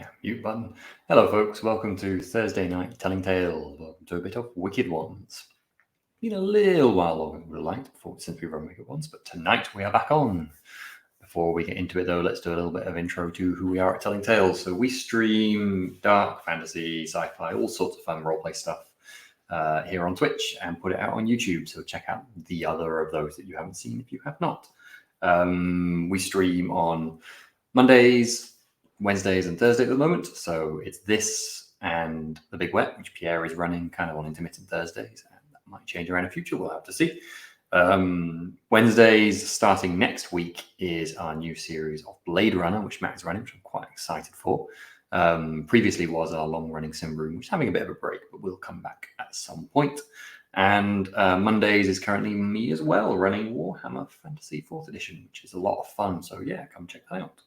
Yeah, mute button. Hello, folks. Welcome to Thursday night telling tales. Welcome to a bit of Wicked Ones. Been a little while longer than we would like since we run Wicked Ones, but tonight we are back on. Before we get into it, though, let's do a little bit of intro to who we are at Telling Tales. So we stream dark fantasy, sci-fi, all sorts of fun roleplay stuff here on Twitch and put it out on YouTube. So check out the other of those that you haven't seen if you have not. We stream on Mondays, Wednesdays and Thursdays at the moment. So it's this and The Big Wet, which Pierre is running kind of on intermittent Thursdays. And that might change around in the future. We'll have to see. Wednesdays starting next week is our new series of Blade Runner, which Matt is running, which I'm quite excited for. Previously was our long-running Sim Room, which is having a bit of a break, but we'll come back at some point. And Mondays is currently me as well, running Warhammer Fantasy 4th Edition, which is a lot of fun. So yeah, come check that out.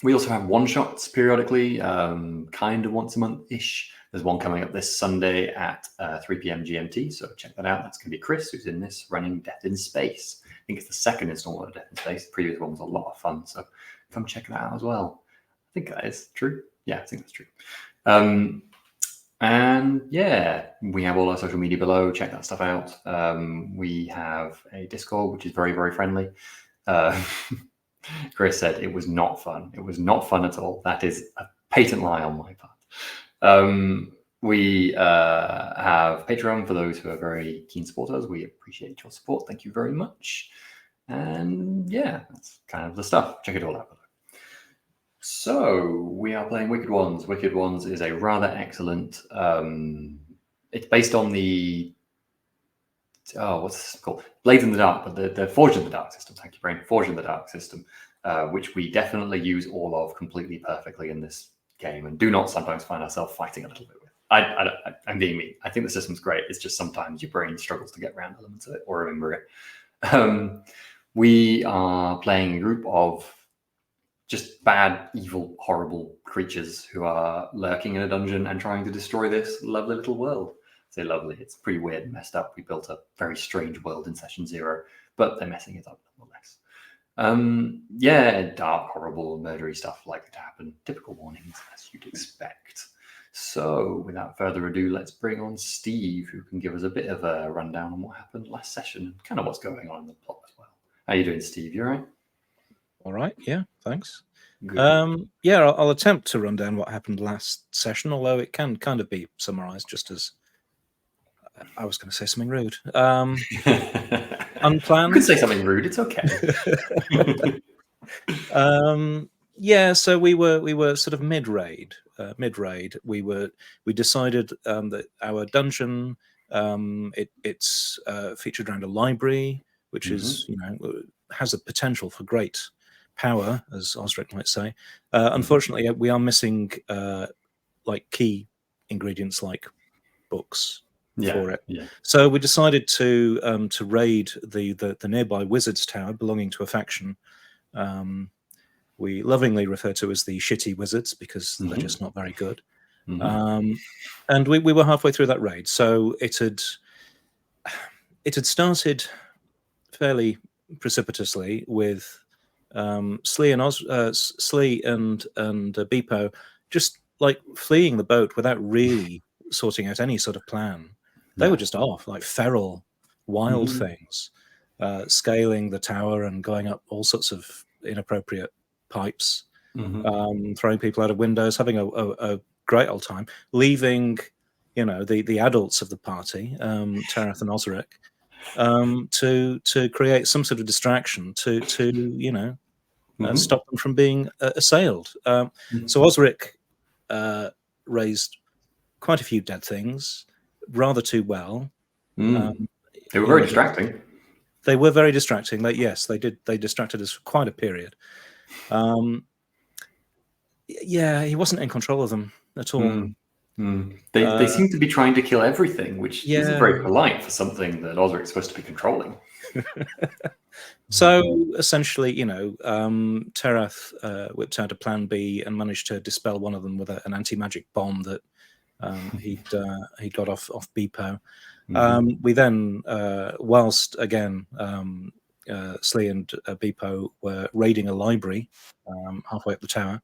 We also have one-shots periodically, kind of once a month-ish. There's one coming up this Sunday at 3 p.m. GMT, so check that out. That's going to be Chris, who's in this, running Death in Space. I think it's the second installment of Death in Space. The previous one was a lot of fun, so come check that out as well. I think that is true. Yeah, I think that's true. And yeah, we have all our social media below. Check that stuff out. We have a Discord, which is very, very friendly. Chris said it was not fun. It was not fun at all. That is a patent lie on my part. We have Patreon for those who are very keen supporters. We appreciate your support. Thank you very much. And yeah, that's kind of the stuff. Check it all out. So we are playing Wicked Ones. Wicked Ones is a rather excellent. It's based on the what's this called? Blades in the Dark, but the Forged in the Dark system. Thank you, Brain. Forged in the Dark system, which we definitely use all of completely perfectly in this game, and do not sometimes find ourselves fighting a little bit with. I'm being mean. I think the system's great. It's just sometimes your brain struggles to get around elements of it or remember it. We are playing a group of just bad, evil, horrible creatures who are lurking in a dungeon and trying to destroy this lovely little world. Say lovely, it's pretty weird and messed up. We built a very strange world in session 0, but they're messing it up nonetheless. Yeah, dark, horrible, murdery stuff likely to happen. Typical warnings, as you'd expect. So, without further ado, let's bring on Steve, who can give us a bit of a rundown on what happened last session and kind of what's going on in the plot as well. How are you doing, Steve? You all right? All right, yeah, thanks. Good. Yeah, I'll attempt to run down what happened last session, although it can kind of be summarized just as... I was going to say something rude. Unplanned. You could say something rude. It's okay. Yeah, so we were sort of mid raid. We decided that our dungeon it's featured around a library, which is has a potential for great power, as Osric might say. Unfortunately, we are missing like key ingredients like books. For it. Yeah. So we decided to raid the nearby wizard's tower belonging to a faction we lovingly refer to as the shitty wizards because they're just not very good. And we were halfway through that raid, so it had started fairly precipitously with Slee and Beepo just like fleeing the boat without really sorting out any sort of plan. They were just off, like feral, wild things, scaling the tower and going up all sorts of inappropriate pipes, throwing people out of windows, having a great old time, leaving, the adults of the party, Tarath and Osric, to create some sort of distraction to stop them from being assailed. So Osric raised quite a few dead things. Rather too well. They were very distracting. They were very distracting. They distracted us for quite a period. Yeah, he wasn't in control of them at all. They seem to be trying to kill everything, which isn't very polite for something that Osric's supposed to be controlling. So essentially, Tarath whipped out a plan B and managed to dispel one of them with an anti-magic bomb that he got off Beepo. We then, whilst again Slee and Beepo were raiding a library halfway up the tower,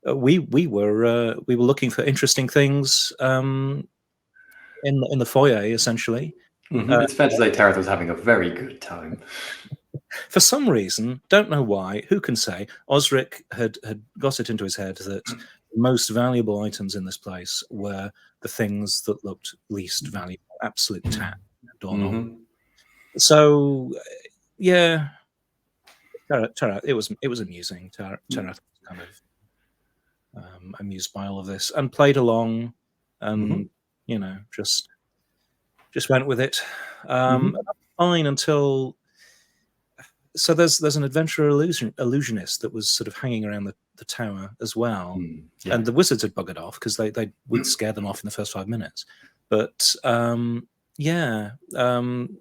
We were looking for interesting things in the foyer, essentially. It's fair to say Tareth was having a very good time. For some reason, don't know why, who can say, Osric had got it into his head that the most valuable items in this place were the things that looked least valuable, absolute tat. So, yeah, Tareth, it was amusing. Tareth was kind of amused by all of this and played along, and just went with it. Fine until. So there's an adventurer illusionist that was sort of hanging around the tower as well, and the wizards had buggered off because we'd scared them off in the first 5 minutes, but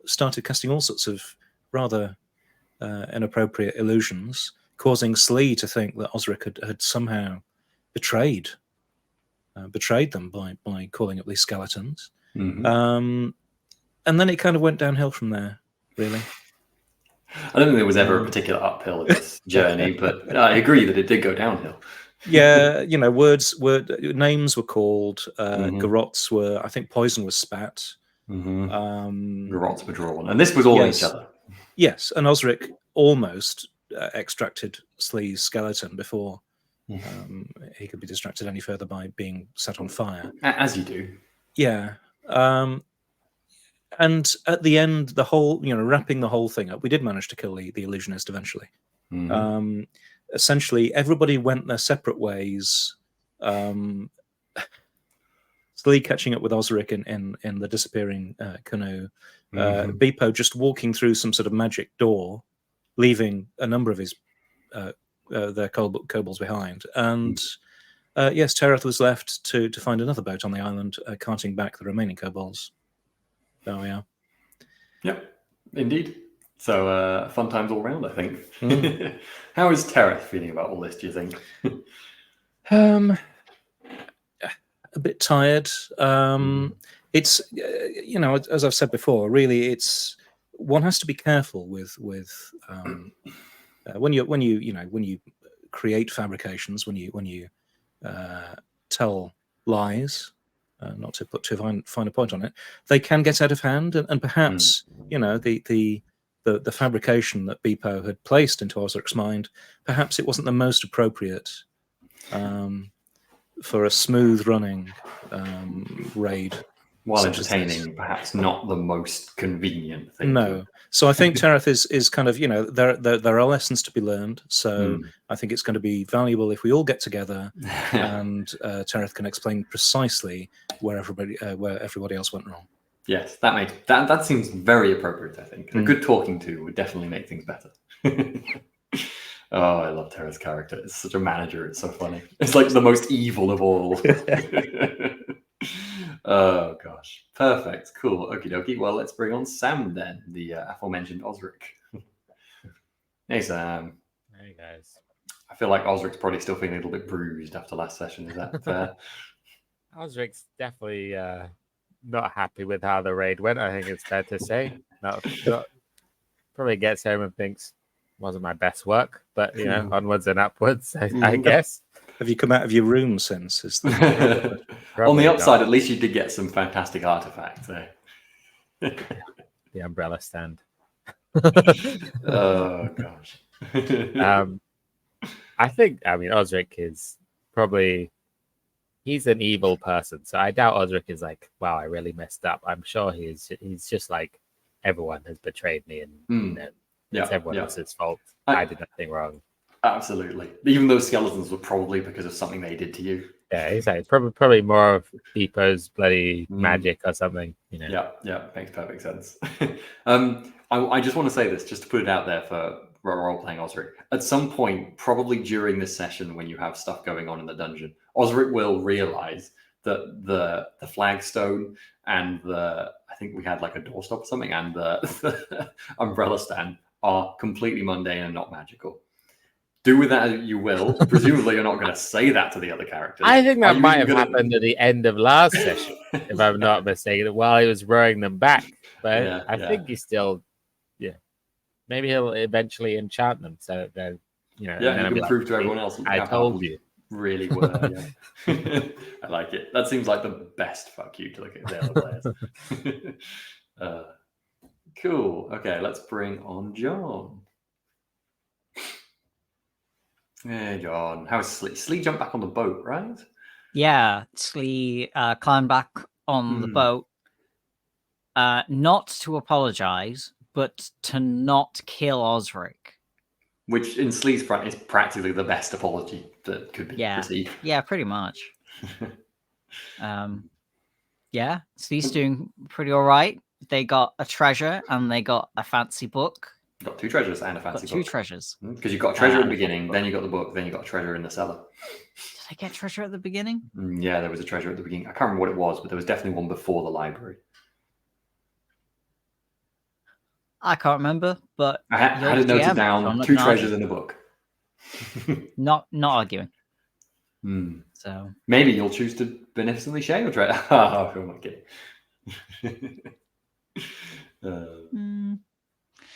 started casting all sorts of rather inappropriate illusions, causing Slee to think that Osric had somehow betrayed them by calling up these skeletons, and then it kind of went downhill from there, really. I don't think there was ever a particular uphill in this journey, but I agree that it did go downhill. Yeah, names were called. Garots were, I think, poison was spat. Garots were drawn, and this was all each other. Yes, and Osric almost extracted Slee's skeleton before he could be distracted any further by being set on fire. As you do. Yeah. And at the end, the whole, wrapping the whole thing up, we did manage to kill the illusionist eventually. Essentially, everybody went their separate ways. Slee catching up with Osric in the disappearing canoe. Beepo just walking through some sort of magic door, leaving a number of his their kobolds behind. And yes, Tareth was left to find another boat on the island, carting back the remaining kobolds. There we are. Yep, indeed. So fun times all round, I think. How is Tareth feeling about all this, do you think? A bit tired. It's as I've said before, really, it's one has to be careful with when you create fabrications, when you tell lies. Not to put too fine a point on it, they can get out of hand, and perhaps the fabrication that Beepo had placed into Osric's mind, perhaps it wasn't the most appropriate for a smooth running raid. While entertaining, perhaps not the most convenient thing. No. So I think Tareth is kind of, there are lessons to be learned. So I think it's going to be valuable if we all get together and Tareth can explain precisely where everybody else went wrong. Yes, that seems very appropriate, I think. A good talking to would definitely make things better. Oh, I love Tareth's character. It's such a manager. It's so funny. It's like the most evil of all. Oh gosh, perfect, cool, okie dokie. Well, let's bring on Sam then, the aforementioned Osric. Hey Sam. Hey guys. I feel like Osric's probably still feeling a little bit bruised after last session. Is that fair? Osric's definitely not happy with how the raid went. I think it's fair to say. Probably gets home and thinks wasn't my best work, but onwards and upwards, I guess. Have you come out of your room since? On the upside, at least you did get some fantastic artifacts. The umbrella stand. Oh gosh. Osric is probably, he's an evil person, so I doubt Osric is like, wow, I really messed up. I'm sure he's just like, everyone has betrayed me, and it's everyone else's fault. I did nothing wrong. Absolutely. Even those skeletons were probably because of something they did to you. Yeah, exactly. It's probably more of Beepo's bloody magic or something. Yeah, makes perfect sense. I just want to say this, just to put it out there for role-playing Osric. At some point, probably during this session, when you have stuff going on in the dungeon, Osric will realize that the flagstone and I think we had like a doorstop or something, and the umbrella stand are completely mundane and not magical. Do with that as you will. Presumably, you're not going to say that to the other characters. I think that might have happened at the end of last session, if I'm not mistaken, while he was rowing them back. But I think he's still, maybe he'll eventually enchant them so they're you know, Yeah, and then you I'd be can like, prove to everyone else. I how told powerful you. really were. Yeah. I like it. That seems like the best fuck you to look at the other players. Cool. Okay, let's bring on John. Hey, John. How's Slee? Slee jumped back on the boat, right? Yeah, Slee climbed back on the boat, not to apologize, but to not kill Osric. Which, in Slee's front, is practically the best apology that could be received. Yeah, pretty much. Yeah, Slee's doing pretty all right. They got a treasure and they got a fancy book. Got 2 treasures and a fancy book. 2 treasures. Because you've got a treasure at the beginning, then you got the book, then you got a treasure in the cellar. Did I get treasure at the beginning? Yeah, there was a treasure at the beginning. I can't remember what it was, but there was definitely one before the library. I can't remember, but I had it noted down. 2 treasures in a book. not arguing. So maybe you'll choose to beneficently share your treasure. Oh, who am I kidding?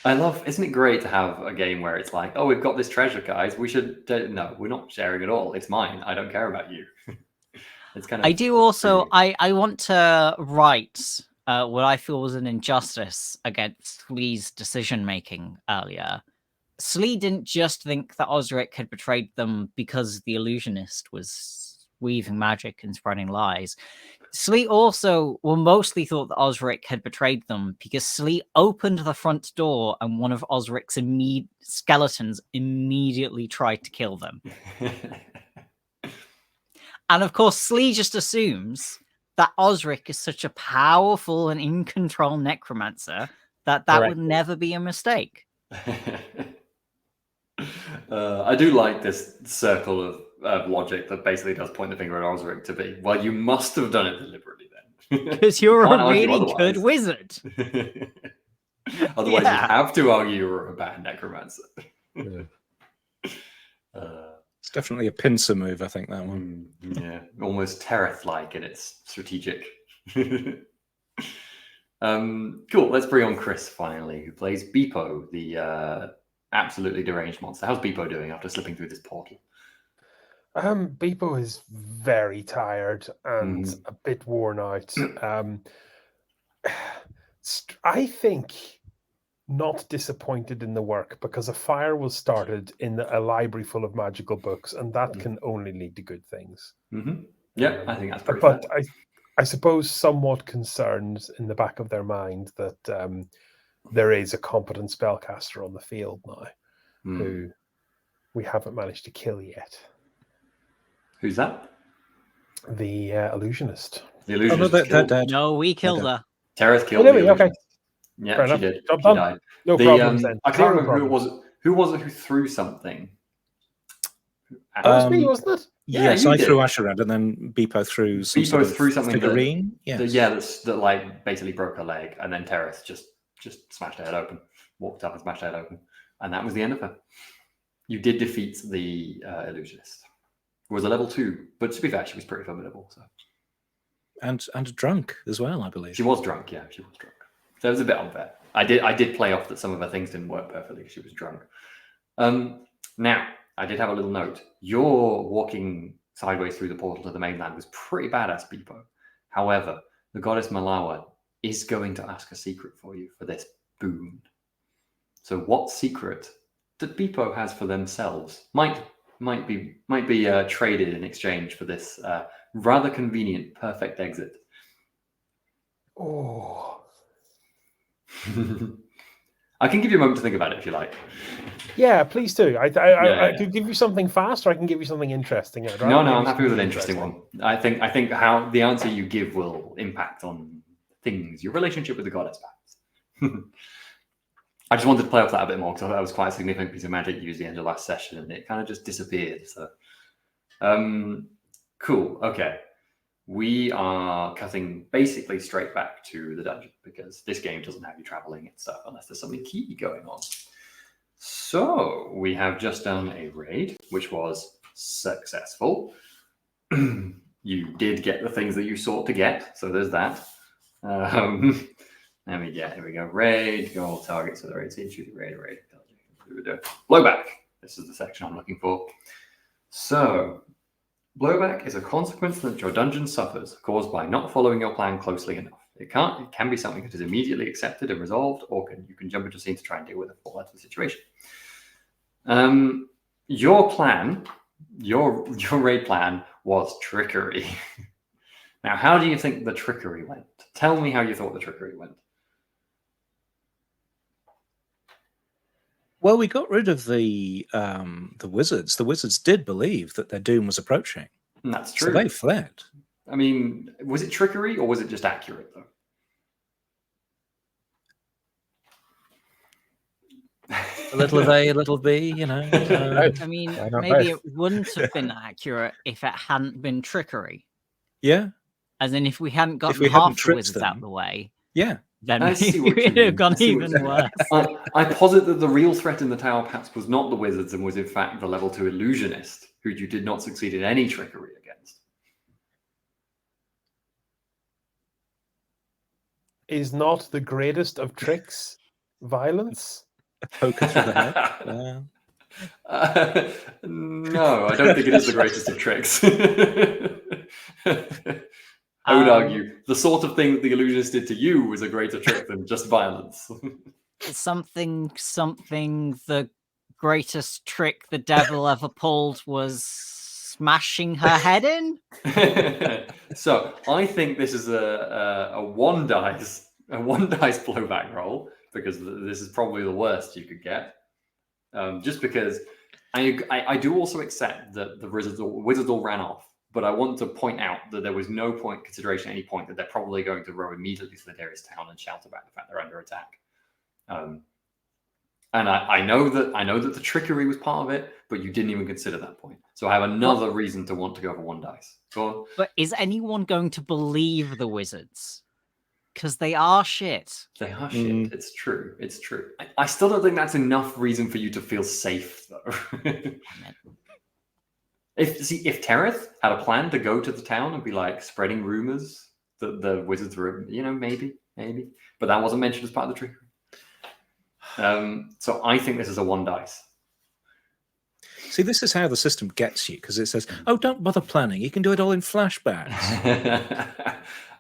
I love. Isn't it great to have a game where it's like, oh, we've got this treasure, guys. We should. No, we're not sharing at all. It's mine. I don't care about you. It's kind of. I do also. I want to write what I feel was an injustice against Slee's decision making earlier. Slee didn't just think that Osric had betrayed them because the illusionist was weaving magic and spreading lies. Slee also, mostly thought that Osric had betrayed them because Slee opened the front door and one of Osric's skeletons immediately tried to kill them. And of course, Slee just assumes that Osric is such a powerful and in control necromancer that would never be a mistake. I do like this circle of logic that basically does point the finger at Osric to be, well, you must have done it deliberately then. Because you're a really good wizard. Otherwise, you have to argue you're a bad necromancer. It's definitely a pincer move, I think, that one. Yeah, almost Tereth-like in its strategic. Cool, let's bring on Chris finally, who plays Beepo, the absolutely deranged monster. How's Beepo doing after slipping through this portal? Beepo is very tired and a bit worn out. I think not disappointed in the work because a fire was started in a library full of magical books, and that can only lead to good things. Yeah, I think that's pretty fair. But I suppose somewhat concerned in the back of their mind that there is a competent spellcaster on the field now who we haven't managed to kill yet. Who's that? The illusionist. The illusionist. No, we killed her. Tereth killed the illusionist. Okay. Yeah, fair she enough. did. Job she done. died. No problems then. I can't remember who it was. Who was it who threw something? It was me, wasn't it? Yes, I threw ash around, and then Beepo threw some sort of something figurine. That like basically broke her leg, and then Tereth just smashed her head open, walked up and smashed her head open, and that was the end of her. You did defeat the illusionist. It was a level 2, but to be fair, she was pretty formidable. So, and drunk as well, I believe. She was drunk. Yeah, she was drunk. So it was a bit unfair. I did play off that some of her things didn't work perfectly because she was drunk. Now, I did have a little note. Your walking sideways through the portal to the mainland was pretty badass, Beepo. However, the goddess Malawa is going to ask a secret for you for this boon. So what secret that Beepo has for themselves might be traded in exchange for this rather convenient perfect exit? Oh. I can give you a moment to think about it if you like. Yeah, please do. I could give you something fast, or I can give you something interesting. No, I'm happy with an interesting one. I think how the answer you give will impact on things, your relationship with the goddess, perhaps. I just wanted to play off that a bit more because I thought that was quite a significant piece of magic used at the end of last session, and it kind of just disappeared. So, cool. Okay. We are cutting basically straight back to the dungeon because this game doesn't have you traveling and stuff unless there's something key going on. So we have just done a raid, which was successful. You did get the things that you sought to get, so there's that. Here we go. Raid, goal, target, so the raid, choose raid. Blowback. This is the section I'm looking for. So, blowback is a consequence that your dungeon suffers caused by not following your plan closely enough. It can be something that is immediately accepted and resolved, or you can jump into a scene to try and deal with a fallout of the situation. Your plan, your raid plan was trickery. Now, how do you think the trickery went? Tell me how you thought the trickery went. Well, we got rid of the wizards. The wizards did believe that their doom was approaching. And that's true. So they fled. I mean, was it trickery or was it just accurate, though? A little of A, a little B, you know. I mean, Why not maybe both? it wouldn't have been accurate if it hadn't been trickery. Yeah, As in, if we hadn't we gotten hadn't half the tricked wizards out them. the way, yeah. then I see maybe what you it would have mean. gone I see what even you worse. I posit that the real threat in the tower perhaps was not the wizards and was in fact the level 2 illusionist, who you did not succeed in any trickery against. Is not the greatest of tricks violence? A poker through the head. No, I don't think it is the greatest of tricks. I would argue the sort of thing that the illusionist did to you was a greater trick than just violence. Something the greatest trick the devil ever pulled was smashing her head in. So I think this is a one dice blowback roll, because this is probably the worst you could get. Just because I do also accept that the wizards all ran off, but I want to point out that there was no consideration at any point that they're probably going to row immediately to the nearest town and shout about the fact they're under attack. And I know that the trickery was part of it, but you didn't even consider that point. So I have another reason to want to go for one dice. Go on. But is anyone going to believe the wizards? Because they are shit. They are shit. It's true. It's true. I still don't think that's enough reason for you to feel safe, though. If Tereth had a plan to go to the town and be like spreading rumors that the wizards were, maybe, but that wasn't mentioned as part of the trickery. So I think this is a one dice. See, this is how the system gets you, because it says, "Oh, don't bother planning. You can do it all in flashbacks."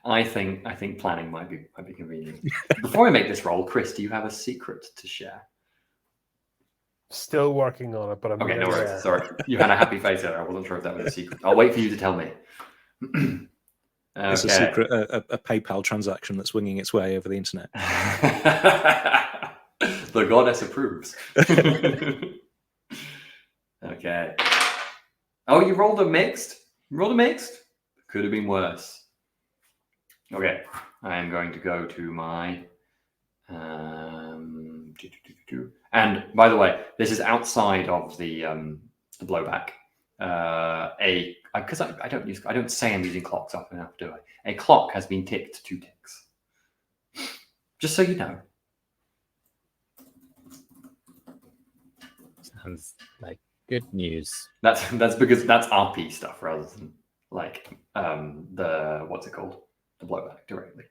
I think planning might be convenient. Before I make this roll, Chris, do you have a secret to share? Still working on it, but I'm okay. No worries. Sorry, you had a happy face there. I wasn't sure if that was a secret. I'll wait for you to tell me. It's a secret, a PayPal transaction that's winging its way over the internet. The goddess approves. Okay. Oh, you rolled a mixed? Could have been worse. Okay. I am going to go to my... And by the way, this is outside of the blowback. Because I don't say I'm using clocks often enough, do I? A clock has been ticked 2 ticks. Just so you know. Sounds like good news. That's because that's RP stuff rather than like the what's it called, the blowback directly.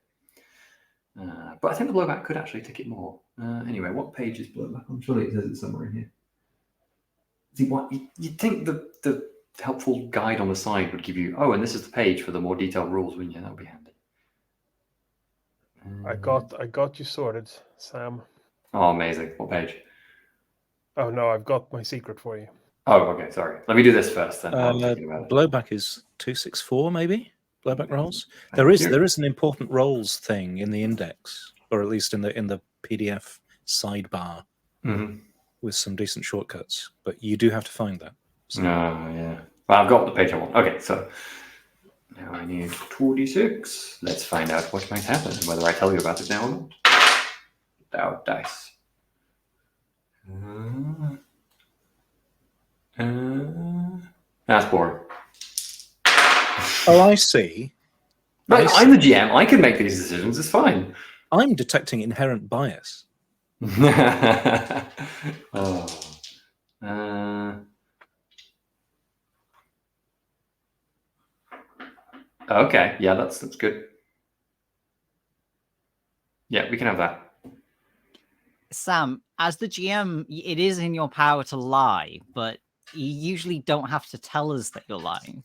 But I think the blowback could actually tick it more. Anyway, what page is blowback? I'm sure it says it somewhere in here. See, what you'd think the helpful guide on the side would give you. Oh, and this is the page for the more detailed rules, wouldn't you? That would be handy. I got you sorted, Sam. Oh, amazing! What page? Oh no, I've got my secret for you. Oh, okay. Sorry. Let me do this first. Then I'm thinking about it. Blowback is 264, maybe. Blowback rolls. There is an important roles thing in the index, or at least in the PDF sidebar, with some decent shortcuts. But you do have to find that. So. Oh, yeah. Well, I've got the page I want. Okay, so now I need 2d6. Let's find out what might happen, whether I tell you about it now or not. Dow dice. That's boring. Oh, I see. But I'm the GM. I can make these decisions. It's fine. I'm detecting inherent bias. Okay. Yeah, that's good. Yeah, we can have that. Sam, as the GM, it is in your power to lie, but you usually don't have to tell us that you're lying.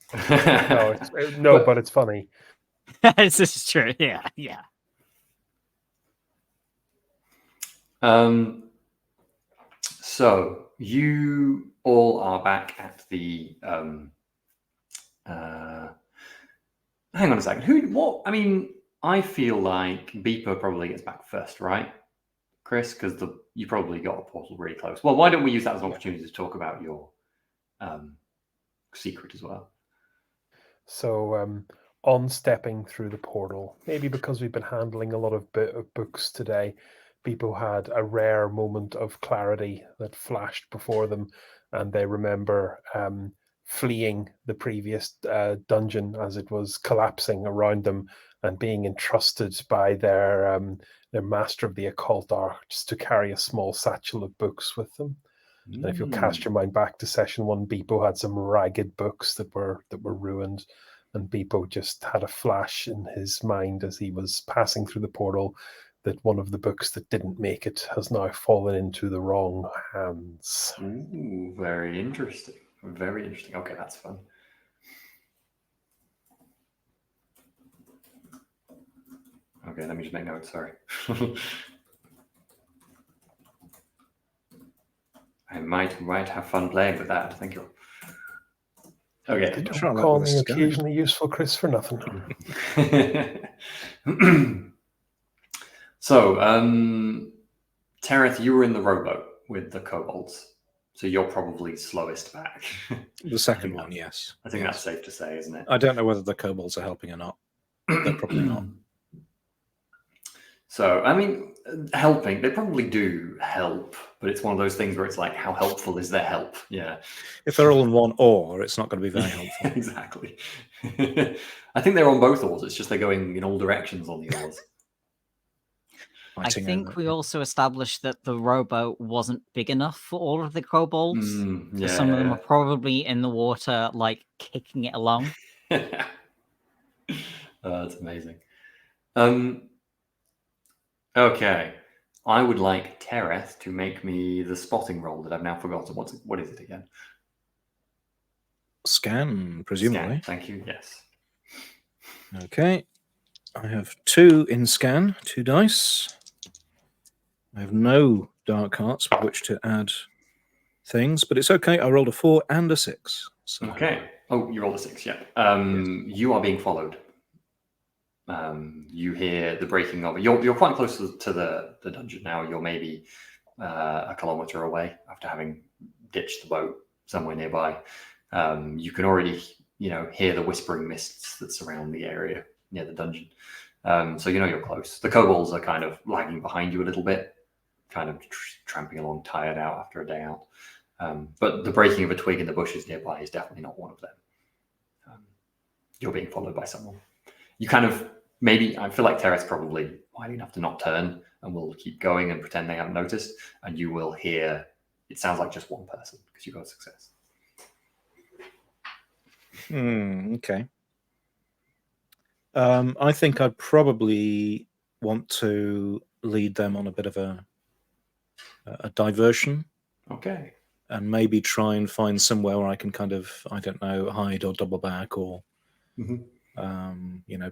No, but it's funny. This is true. Yeah. So you all are back at the. Hang on a second. What? I mean, I feel like Beeper probably gets back first, right, Chris? Because you probably got a portal really close. Well, why don't we use that as an opportunity to talk about your secret as well? So, on stepping through the portal, maybe because we've been handling a lot of books today, people had a rare moment of clarity that flashed before them, and they remember fleeing the previous dungeon as it was collapsing around them, and being entrusted by their master of the occult arts to carry a small satchel of books with them. And if you'll cast your mind back to session 1, Beepo had some ragged books that were ruined, and Beepo just had a flash in his mind as he was passing through the portal that one of the books that didn't make it has now fallen into the wrong hands. Ooh, very interesting. Very interesting. Okay, that's fun. Okay, let me just make notes. Sorry. I might have fun playing with that. Thank you. Okay. They don't Sure, call that me was occasionally useful Chris for nothing. So, Tereth, you were in the rowboat with the kobolds, so you're probably slowest back. The second one, yes. I think that's safe to say, isn't it? I don't know whether the kobolds are helping or not. They're probably not. So, I mean, helping, they probably do help, but it's one of those things where it's like, how helpful is their help? Yeah. If they're all in one oar, it's not going to be very helpful. Exactly. I think they're on both oars. It's just they're going in all directions on the oars. I think we also established that the rowboat wasn't big enough for all of the kobolds. So some of them are probably in the water, like kicking it along. That's amazing. Okay. I would like Tereth to make me the spotting roll that I've now forgotten. What is it again? Scan, presumably. Scan. Thank you. Yes. Okay. I have 2 in scan, 2 dice. I have no dark arts with which to add things, but it's okay. I rolled a 4 and a 6. So. Okay. Oh, you rolled a 6, yeah. You are being followed. You hear the breaking of it. You're quite close to the dungeon now. You're maybe a kilometer away after having ditched the boat somewhere nearby. You can already, hear the whispering mists that surround the area near the dungeon. So you're close. The kobolds are kind of lagging behind you a little bit, kind of tramping along, tired out after a day out. But the breaking of a twig in the bushes nearby is definitely not one of them. You're being followed by someone. You kind of, maybe, I feel like Terrace probably wide enough to not turn and will keep going and pretend they haven't noticed. And you will hear, it sounds like just one person because you got success. Okay. I think I'd probably want to lead them on a bit of a diversion. Okay. And maybe try and find somewhere where I can kind of, I don't know, hide or double back or,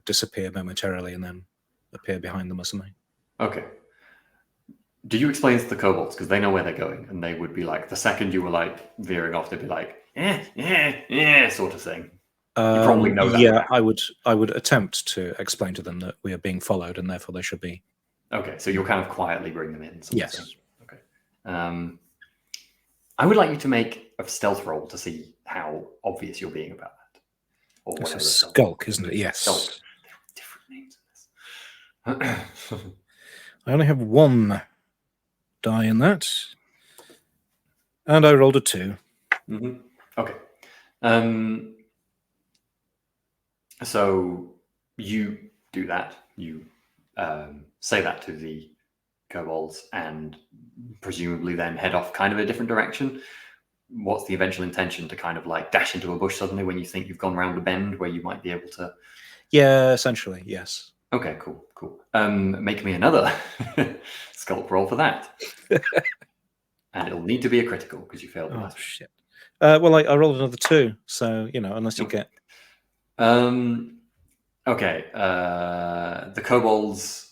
disappear momentarily and then appear behind them or something. Okay. Do you explain to the kobolds, because they know where they're going, and they would be like, the second you were like veering off, they'd be like, sort of thing. You probably know that. Yeah, I would attempt to explain to them that we are being followed and therefore they should be. Okay, so you'll kind of quietly bring them in. Yes. Okay. I would like you to make a stealth roll to see how obvious you're being about that. Or it's a skulk, isn't it? Yes. Skulk. Different names in this. I only have 1 die in that. And I rolled a 2. Okay. So you do that. You say that to the kobolds and presumably then head off kind of a different direction. What's the eventual intention? To kind of like dash into a bush suddenly when you think you've gone around a bend where you might be able to... Yeah, essentially, yes. Okay, cool. Cool. Make me another sculpt roll for that. And it'll need to be a critical because you failed the Oh last one. shit. Well, I rolled another 2, so unless you get. Okay. The kobolds.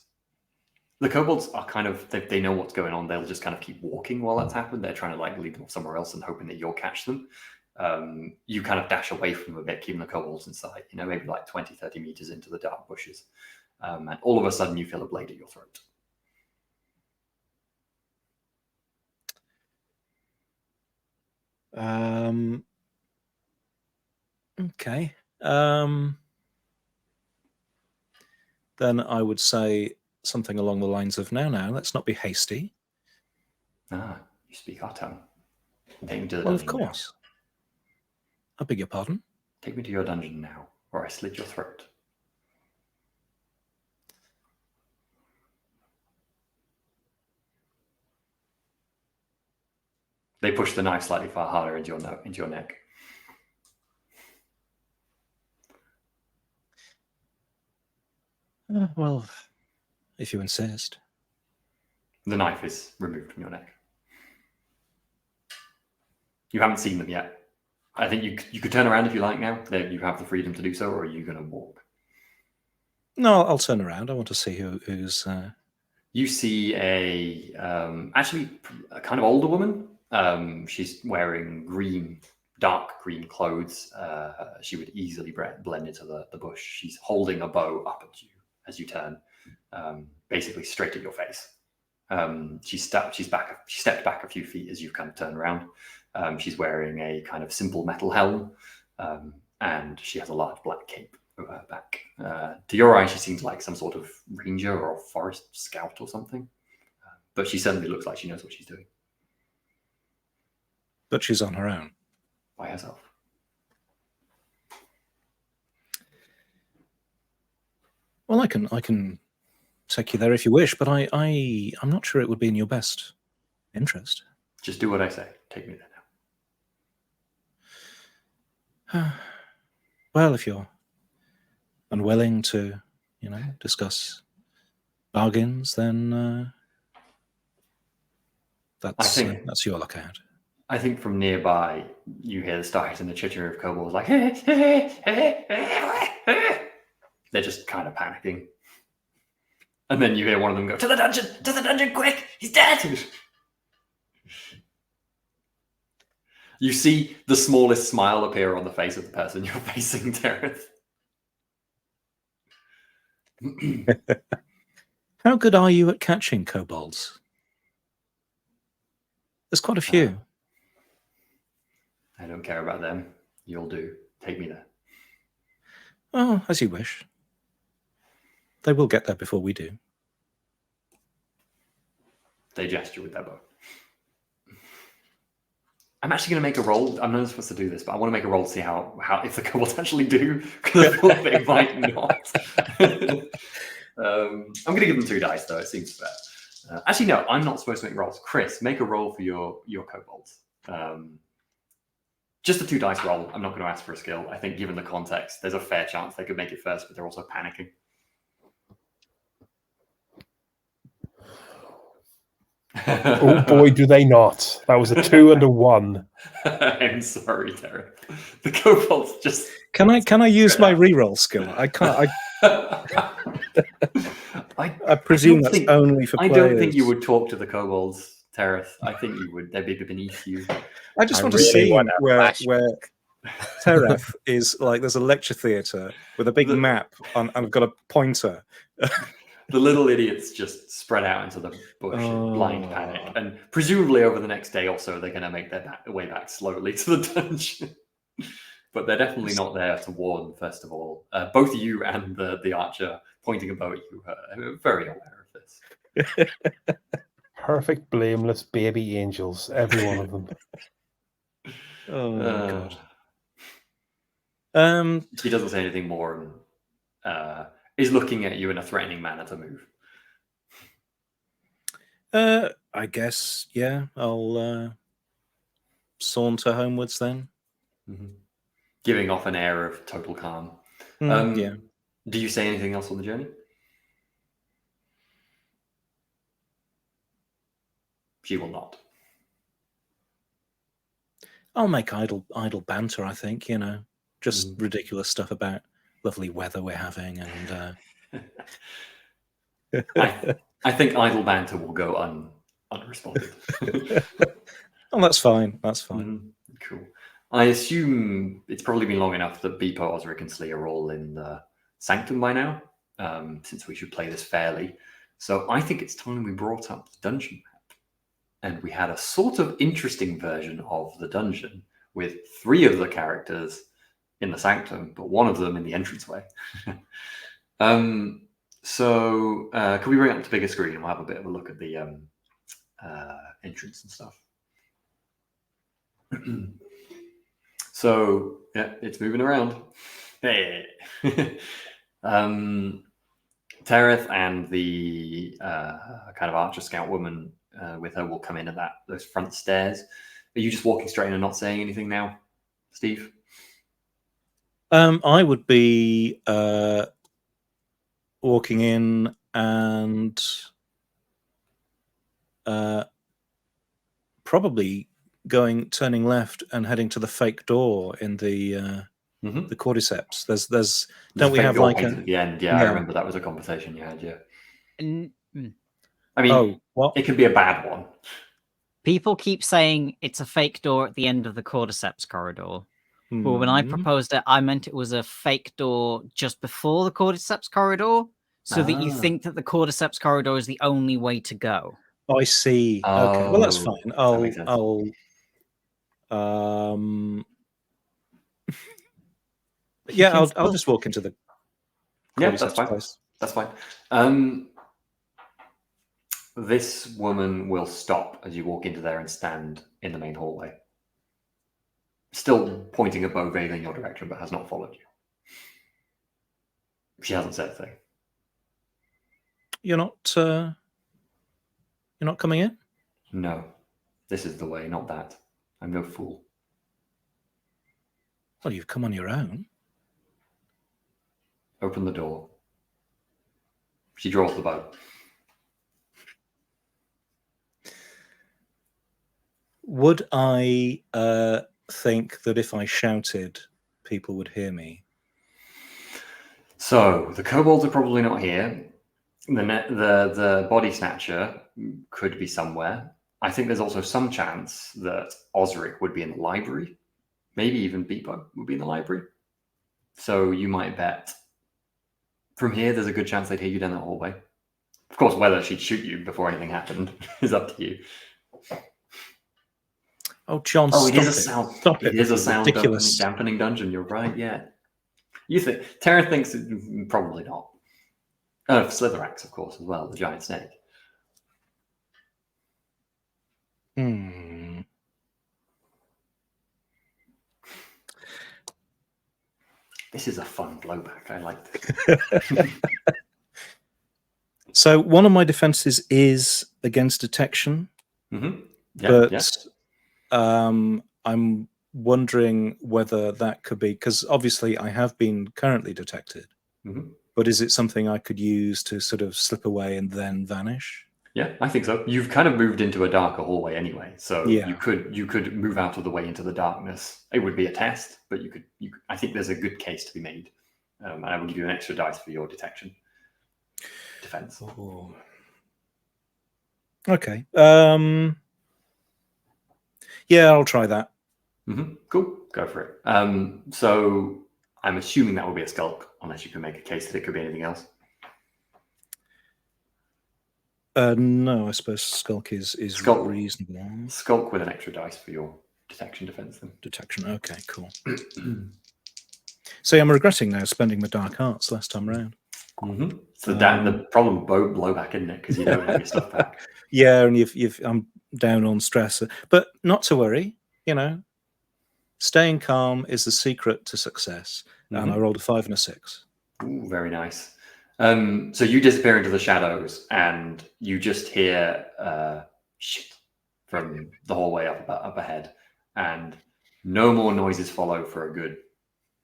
The kobolds are kind of they know what's going on. They'll just kind of keep walking while that's happened. They're trying to like lead them off somewhere else and hoping that you'll catch them. You kind of dash away from them a bit, keeping the kobolds in sight. Maybe like 20, 30 meters into the dark bushes, and all of a sudden you feel a blade at your throat. Okay. Then I would say something along the lines of, now, let's not be hasty. Ah, you speak our tongue. Take me to the Well, of dungeon now. course. I beg your pardon? Take me to your dungeon now, or I slit your throat. They push the knife slightly far harder into your neck. Well, if you insist. The knife is removed from your neck. You haven't seen them yet. I think you could turn around if you like now. You have the freedom to do so, or are you going to walk? No, I'll turn around. I want to see who's... You see actually a kind of older woman. She's wearing dark green clothes. She would easily blend into the bush. She's holding a bow up at you as you turn, basically straight at your face. She stepped back a few feet as you kind of turn around. She's wearing a kind of simple metal helm, and she has a large black cape over her back. To your eye, she seems like some sort of ranger or a forest scout or something, but she certainly looks like she knows what she's doing. But she's on her own. By herself. Well, I can take you there if you wish, but I'm not sure it would be in your best interest. Just do what I say. Take me there now. Well, if you're unwilling to, discuss bargains, then that's your lookout. I think from nearby, you hear the start and the chitter of kobolds like, they're just kind of panicking. And then you hear one of them go, to the dungeon, quick, he's dead. You see the smallest smile appear on the face of the person you're facing, Tereth. How good are you at catching kobolds? There's quite a few. I don't care about them. You'll do. Take me there. Oh, as you wish. They will get there before we do. They gesture with their bow. I'm actually going to make a roll. I'm not supposed to do this, but I want to make a roll to see how if the kobolds actually do, because I feel they might not. I'm going to give them 2 dice, though. It seems fair. Actually, no, I'm not supposed to make rolls. Chris, make a roll for your kobolds. Just a 2 dice roll. I'm not going to ask for a skill. I think given the context, there's a fair chance they could make it first, but they're also panicking. Oh boy, do they not. That was a 2 and a 1. I'm sorry, Derek. The kobolds just... Can I use my reroll skill? I can't. I presume that's only for players. I don't think you would talk to the kobolds, Tereth. I think you would. They'd be beneath you. I just want to see where Tereth is like. There's a lecture theatre with a big map, and I've got a pointer. The little idiots just spread out into the bush in blind panic, and presumably over the next day or so, they're going to make their way back slowly to the dungeon. But they're definitely not there to warn. First of all, both you and the archer pointing a bow at you are very aware of this. Perfect, blameless baby angels, every one of them. Oh God. He doesn't say anything more, and is looking at you in a threatening manner to move. I guess, yeah. I'll saunter homewards then. Mm-hmm. Giving off an air of total calm. Yeah. Do you say anything else on the journey? She will not. I'll make idle banter, I think, just ridiculous stuff about lovely weather we're having. And I think idle banter will go unresponded. oh, that's fine. That's fine. Cool. I assume it's probably been long enough that Beepo, Osric, and Slee are all in the Sanctum by now, since we should play this fairly. So I think it's time we brought up the dungeon map. And we had a sort of interesting version of the dungeon with 3 of the characters in the Sanctum, but 1 of them in the entranceway. So can we bring it up to bigger screen and we'll have a bit of a look at the entrance and stuff. So yeah, it's moving around. Hey. Tereth and the kind of archer scout woman with her will come in at those front stairs. Are you just walking straight in and not saying anything now, Steve? I would be walking in and probably turning left and heading to the fake door in the cordyceps. There's don't we have like at the end? Yeah, I remember that was a conversation you had. Yeah. I mean, it could be a bad one. People keep saying it's a fake door at the end of the cordyceps corridor. But when I proposed it, I meant it was a fake door just before the cordyceps corridor, so that you think that the cordyceps corridor is the only way to go. Oh, I see. Okay, well that's fine. I'll yeah, I'll just walk into the that's fine. Place. That's fine. This woman will stop as you walk into there and stand in the main hallway. Still pointing a bow veil in your direction, but has not followed you. She hasn't said a thing. You're not coming in? No. This is the way, not that. I'm no fool. Well, you've come on your own. Open the door. She draws the bow. Would I think that if I shouted, people would hear me? So the kobolds are probably not here. The body snatcher could be somewhere. I think there's also some chance that Osric would be in the library. Maybe even Beepo would be in the library. So you might bet from here there's a good chance they'd hear you down the hallway. Of course, whether she'd shoot you before anything happened is up to you. Oh, John, it is a sound. Stop it is a sound dampening dungeon. You're right. Yeah. You think Tara thinks probably not. Slitherax, of course, as well. The giant snake. This is a fun blowback. I like this. So one of my defenses is against detection, I'm wondering whether that could be, because obviously I have been currently detected, but is it something I could use to sort of slip away and then vanish? Yeah, I think so. You've kind of moved into a darker hallway anyway, so you could move out of the way into the darkness. It would be a test, but you could. I think there's a good case to be made, and I will give you an extra dice for your detection defense. Ooh. Okay. Yeah, I'll try that. Cool. Go for it. So I'm assuming that will be a skulk, unless you can make a case that it could be anything else. No, I suppose skulk is reasonable. Skulk with an extra dice for your detection defense then. Detection. Okay, cool. See, I'm regretting now spending my dark arts last time round. So the problem with blowback, isn't it? Because you don't have your stuff back. Yeah, and I'm down on stress, but not to worry. Staying calm is the secret to success. And I rolled a 5 and a 6. Ooh, very nice. So you disappear into the shadows, and you just hear shit from the hallway up ahead, and no more noises follow for a good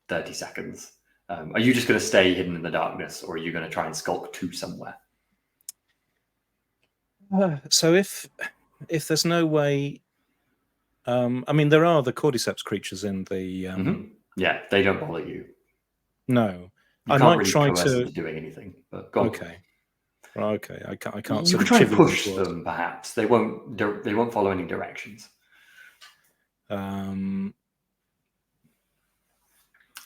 30 seconds. Are you just going to stay hidden in the darkness, or are you going to try and skulk to somewhere? So if if there's no way, I mean, there are the cordyceps creatures in the. Yeah, they don't bother you. No, You I can't might really try coerce them to. to doing anything. But go on. Okay. Okay, I can't You sort could of try and chivvy them push towards. them, perhaps. They won't. They won't follow any directions.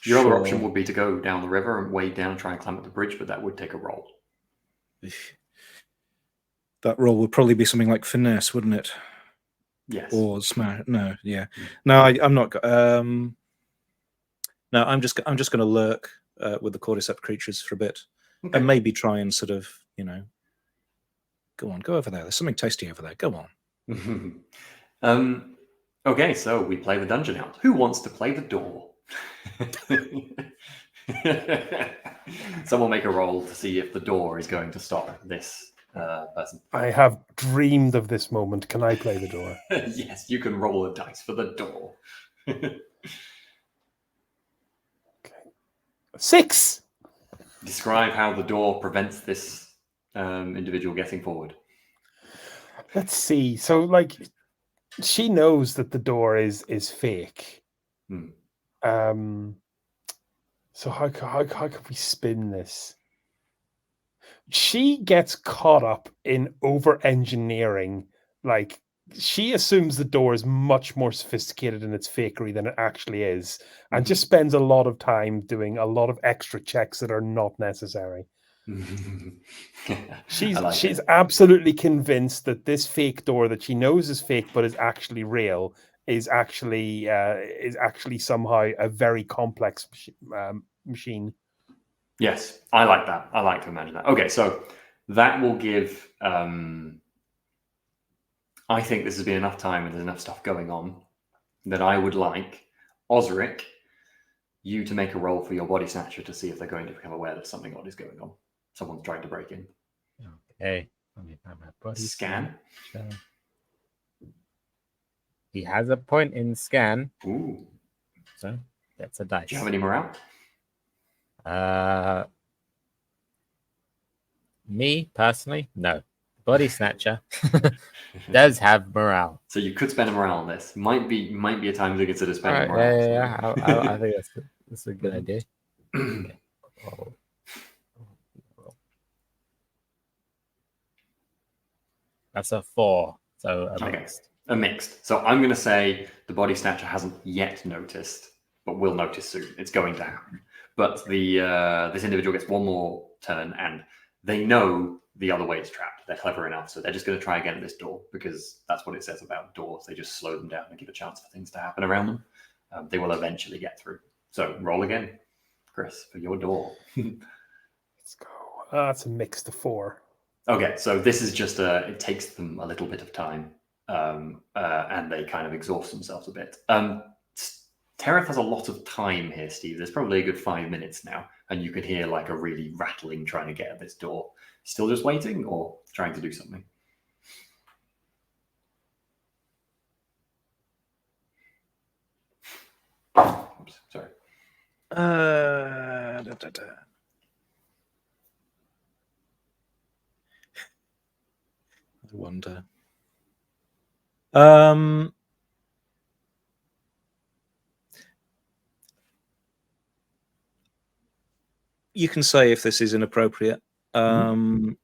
Your other option would be to go down the river and wade down and try and climb up the bridge, but that would take a roll. That roll would probably be something like finesse, wouldn't it? Yes. Or smash? No, yeah. No, I'm not. No, I'm just going to lurk with the cordyceps creatures for a bit, and maybe try and sort of, go on, go over there. There's something tasty over there. Go on. Okay, so we play the dungeon out. Who wants to play the door? Someone make a roll to see if the door is going to stop this person. I have dreamed of this moment. Can I play the door? Yes, you can roll a dice for the door. Okay. 6. Describe how the door prevents this individual getting forward. Let's see. So, like, she knows that the door is fake. So how could we spin this? She gets caught up in over-engineering. Like, she assumes the door is much more sophisticated in its fakery than it actually is, and just spends a lot of time doing a lot of extra checks that are not necessary. She's absolutely convinced that this fake door that she knows is fake but is actually real is actually somehow a very complex machine. Yes, I like that. I like to imagine that. Okay, so that will give. I think this has been enough time and there's enough stuff going on that I would like Osric, you to make a roll for your body snatcher to see if they're going to become aware that something odd is going on. Someone's trying to break in. Okay, let me find my body scan. He has a point in scan. Ooh. So that's a dice. Do you have any morale? Me personally, no. Body snatcher does have morale. So you could spend a morale on this. Might be a time to consider spending Right, morale. Yeah. I think that's a good idea. Okay. That's a 4. So a mixed. A mixed. So I'm going to say the body snatcher hasn't yet noticed, but will notice soon. It's going to happen. But this individual gets one more turn, and they know the other way is trapped. They're clever enough, so they're just going to try again at this door because that's what it says about doors. They just slow them down and give a chance for things to happen around them. They will eventually get through. So roll again, Chris, for your door. Let's go. That's a mixed of 4. Okay, so this is just it takes them a little bit of time, and they kind of exhaust themselves a bit. Tereth has a lot of time here, Steve. There's probably a good 5 minutes now, and you can hear like a really rattling trying to get at this door. Still just waiting or trying to do something? Oops, sorry. I wonder. You can say if this is inappropriate. I'm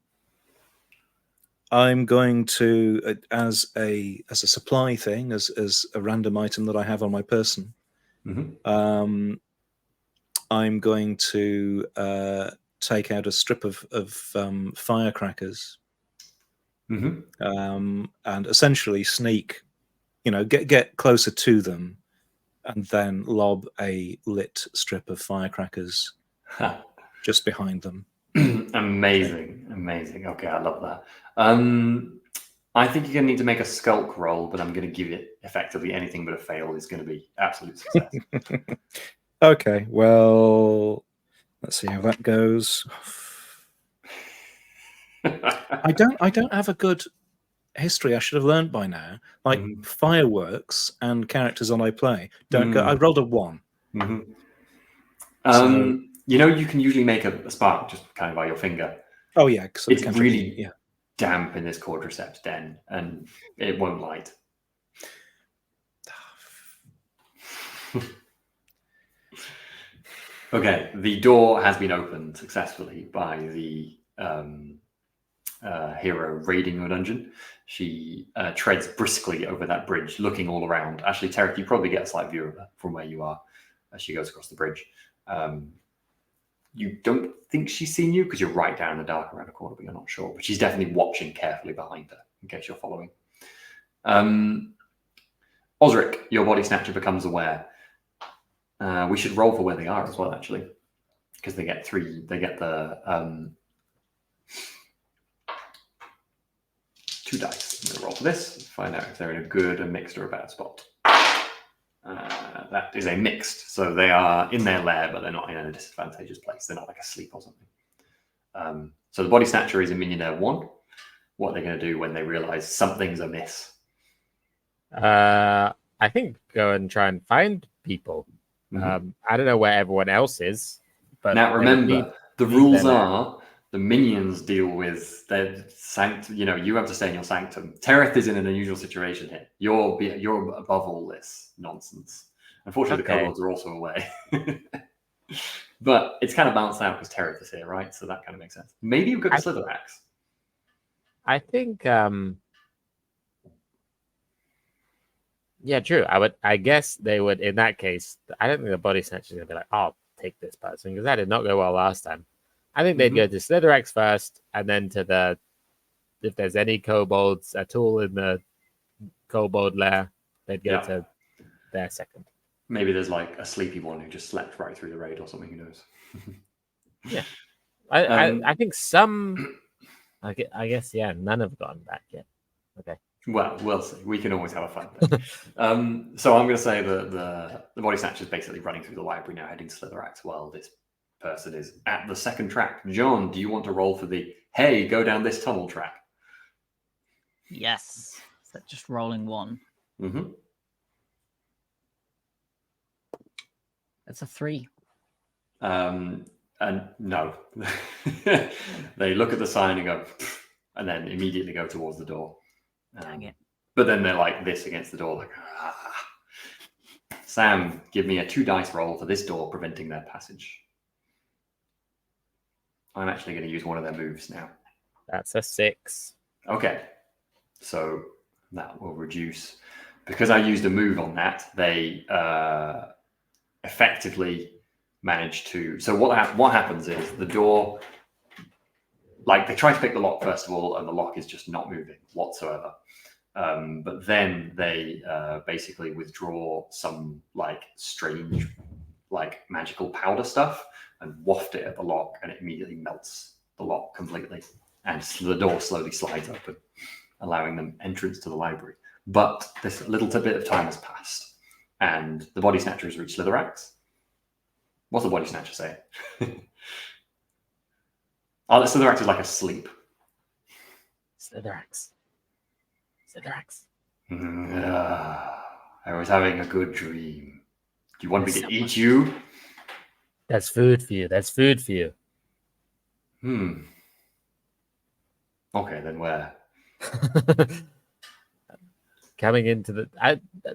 going to, as a supply thing, as a random item that I have on my person. I'm going to take out a strip of firecrackers, and essentially sneak, get closer to them, and then lob a lit strip of firecrackers just behind them. Amazing. Okay, I love that. I think you're going to need to make a skulk roll, but I'm going to give it effectively anything but a fail is going to be absolute success. Okay, well, let's see how that goes. I don't have a good history. I should have learned by now. Like fireworks and characters on I play don't go. I rolled a 1. You can usually make a spark just kind of by your finger. Oh yeah, it's really damp in this cordyceps den, and it won't light. Okay, the door has been opened successfully by the hero raiding your dungeon. She treads briskly over that bridge, looking all around. Actually, Tarek, you probably get a slight view of her from where you are as she goes across the bridge. You don't think she's seen you because you're right down in the dark around the corner, but you're not sure. But she's definitely watching carefully behind her in case you're following. Osric, your body snatcher becomes aware. We should roll for where they are as well, actually, because they get the 2 dice. I'm going to roll for this, find out if they're in a good, a mixed, or a bad spot. That is a mixed, so they are in their lair, but they're not in a disadvantageous place. They're not like asleep or something. So the body snatcher is in Millionaire 1. What are they going to do when they realize something's amiss? I think go and try and find people. I don't know where everyone else is, but now remember, the rules are the minions deal with their sanctum. You know, you have to stay in your sanctum. Tereth is in an unusual situation here. You're above all this nonsense. Unfortunately, the kobolds are also away. But it's kind of balanced out because Tereth is here, right? So that kind of makes sense. Maybe you could Slitherax. I think yeah, true. I guess they would, in that case, I don't think the body snatcher is going to be like, I'll take this person, because that did not go well last time. I think they'd go to Slitherax first, and then to if there's any kobolds at all in the kobold lair, they'd go to their second. Maybe there's like a sleepy one who just slept right through the raid or something, who knows? Yeah. I think some, I guess, none have gone back yet. Okay. Well, we'll see. We can always have a fun thing. So I'm going to say the body snatcher is basically running through the library now, heading to Slitherax, while this person is at the second track. John, do you want to roll for the, hey, go down this tunnel track? Yes. So just rolling 1. That's a 3. And no. They look at the sign and go, and then immediately go towards the door. Dang it. But then they're like this against the door, like, ah. Sam, give me a 2 dice roll for this door preventing their passage. I'm actually going to use one of their moves now. That's a 6. Okay. So that will reduce. Because I used a move on that, they effectively manage to... So what happens is the door... Like, they try to pick the lock first of all, and the lock is just not moving whatsoever. But then they basically withdraw some like strange, like magical powder stuff and waft it at the lock, and it immediately melts the lock completely, and the door slowly slides open, allowing them entrance to the library. But this little bit of time has passed, and the body snatcher has reached Slitherax. What's the body snatcher say? Oh, Slitherax is like asleep. Slitherax. I was having a good dream. Do you want me to eat you? That's food for you. Okay, then where? Coming into the...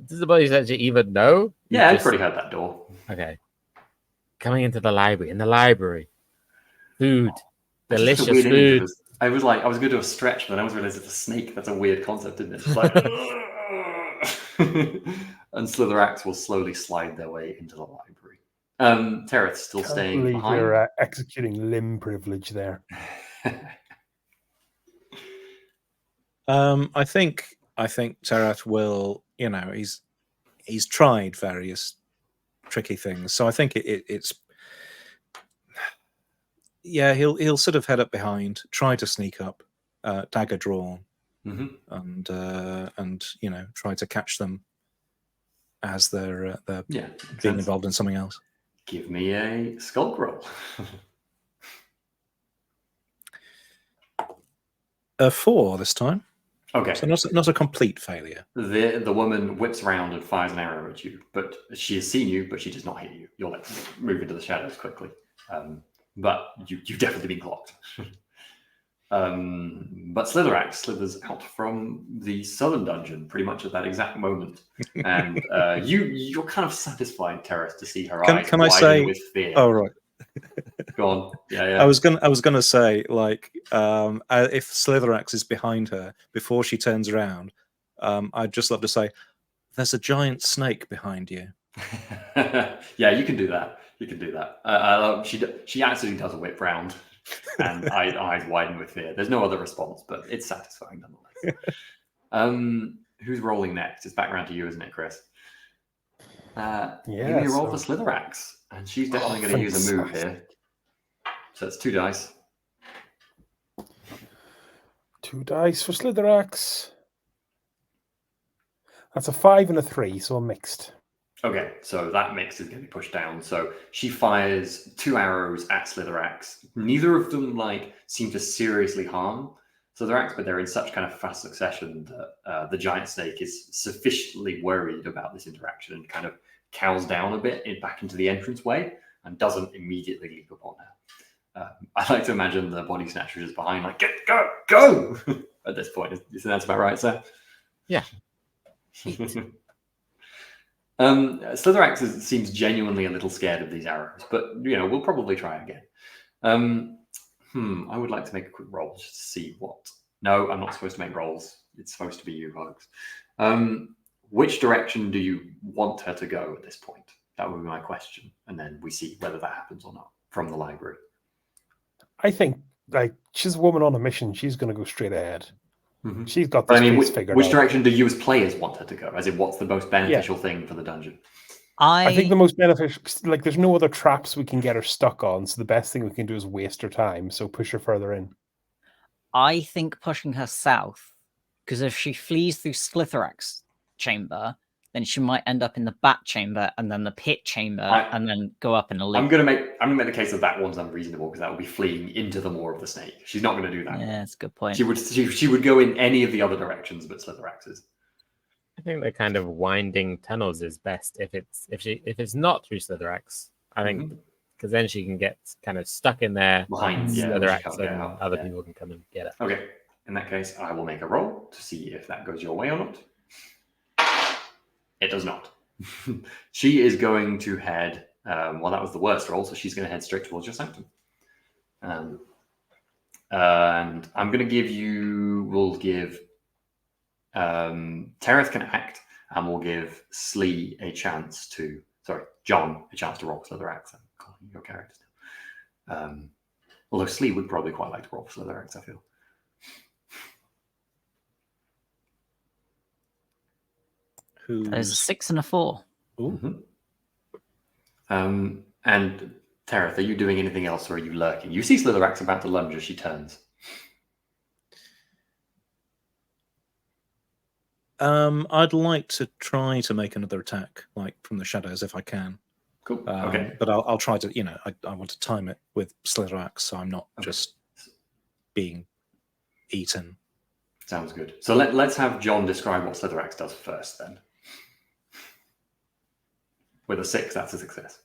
does the body snatcher even know? Yeah, I've already heard that door. Okay. Coming into the library. In the library. Food. Delicious food. I was going to do a stretch, but then I was realizing it's a snake. That's a weird concept, isn't it? It's like, and Slitherax will slowly slide their way into the library. Tereth's still staying behind. You're executing limb privilege there. I think Tereth will. He's tried various tricky things, so I think it's. Yeah, he'll sort of head up behind, try to sneak up, dagger drawn, and try to catch them as they're being involved in something else. Give me a skulk roll. A 4 this time. Okay, so not a complete failure. The woman whips around and fires an arrow at you, but she has seen you, but she does not hit you. You're like move into the shadows quickly. But you've definitely been clocked. But Slitherax slithers out from the southern dungeon pretty much at that exact moment. And you're kind of satisfied, Terrace, to see her eyes can I widen say, with fear. oh, right. Go on. Yeah. I was gonna say, like, if Slitherax is behind her before she turns around, I'd just love to say, "There's a giant snake behind you." Yeah, you can do that. You can do that. She actually does a whip round, and eyes widen with fear. There's no other response, but it's satisfying nonetheless. Who's rolling next? It's back around to you, isn't it, Chris? Give me a roll for Slitherax, and she's definitely going to use a move here. So it's 2 dice. 2 dice for Slitherax. That's a 5 and a 3, so a mixed. Okay, so that mix is going to be pushed down. So she fires 2 arrows at Slitherax. Neither of them seem to seriously harm Slitherax, but they're in such kind of fast succession that the giant snake is sufficiently worried about this interaction and kind of cows down a bit back into the entranceway and doesn't immediately leap upon her. I like to imagine the body snatcher is behind, like, go! At this point. Isn't that about right, sir? Yeah. Slitherax seems genuinely a little scared of these arrows, but, we'll probably try again. I would like to make a quick roll just to see what... No, I'm not supposed to make rolls. It's supposed to be you, folks. Which direction do you want her to go at this point? That would be my question. And then we see whether that happens or not from the library. I think, she's a woman on a mission. She's going to go straight ahead. Mm-hmm. She's got this place figured out. Which direction do you as players want her to go? As in, what's the most beneficial thing for the dungeon? I think the most beneficial, there's no other traps we can get her stuck on, so the best thing we can do is waste her time, so push her further in. I think pushing her south, because if she flees through Slitherax's chamber, then she might end up in the bat chamber and then the pit chamber and then go up in a loop. I'm gonna make the case that one's unreasonable because that would be fleeing into the maw of the snake. She's not going to do that. Yeah, that's a good point. She would go in any of the other directions but Slitherax's. I think the kind of winding tunnels is best if it's not through Slitherax. I think because then she can get kind of stuck in there behind Slitherax, and other people can come and get it. Okay, in that case, I will make a roll to see if that goes your way or not. It does not. She is going to head. That was the worst roll, so she's going to head straight towards your sanctum. And I'm going to give you. We'll give. Tereth can act, and we'll give Slee a chance to. Sorry, John a chance to roll Slitherax. I'm calling your character now. Although Slee would probably quite like to roll Slitherax, I feel. There's a 6 and a 4. Mm-hmm. And Tereth, are you doing anything else, or are you lurking? You see Slitherax about to lunge as she turns. I'd like to try to make another attack, from the shadows, if I can. Cool. Okay. But I'll try to, I want to time it with Slitherax, so I'm not just being eaten. Sounds good. So let's have John describe what Slitherax does first, then. With a 6, that's a success.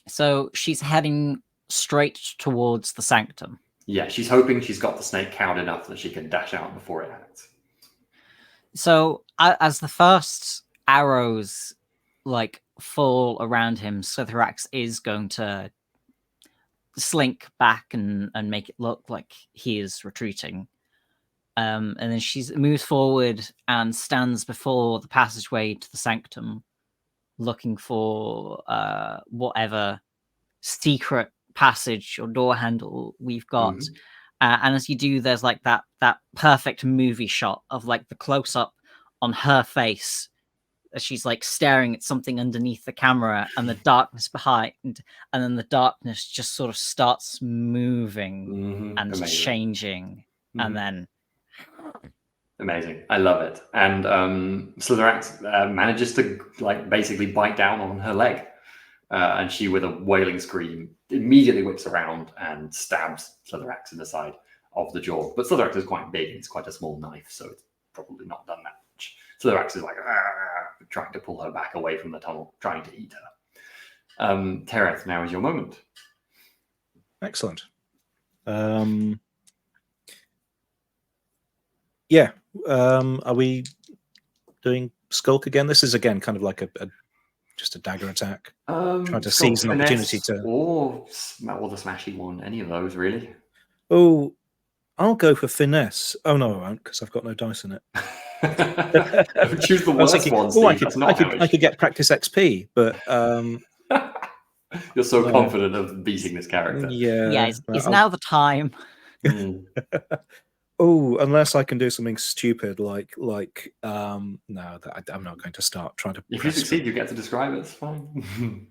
So she's heading straight towards the sanctum. Yeah, she's hoping she's got the snake cowed enough that she can dash out before it acts. So as the first arrows fall around him, Slitherax is going to slink back and make it look like he is retreating. And then she moves forward and stands before the passageway to the sanctum, looking for whatever secret passage or door handle we've got. Mm-hmm. And as you do, there's that perfect movie shot of the close-up on her face as she's staring at something underneath the camera, and the darkness behind, and then the darkness just sort of starts moving and Amazing. Changing, and then amazing. I love it. And Slitherax manages to basically bite down on her leg, and she, with a wailing scream, immediately whips around and stabs Slitherax in the side of the jaw. But Slitherax is quite big; it's quite a small knife, so it's probably not done that much. Slitherax is trying to pull her back away from the tunnel, trying to eat her. Tereth, now is your moment. Excellent. Yeah. Are we doing skulk again? This is again kind of like just a dagger attack. Trying to Skulk, seize an opportunity finesse, to. or the smashy one. Any of those, really. Oh, I'll go for finesse. Oh no, I won't, because I've got no dice in it. Choose the I was worst thinking, one, oh, Steve. That's not I could get practice XP, but you're so no. confident of beating this character. Yeah, but it's now the time. Mm. Oh, unless I can do something stupid like no, I'm not going to start trying to. If you succeed, you get to describe it. It's fine.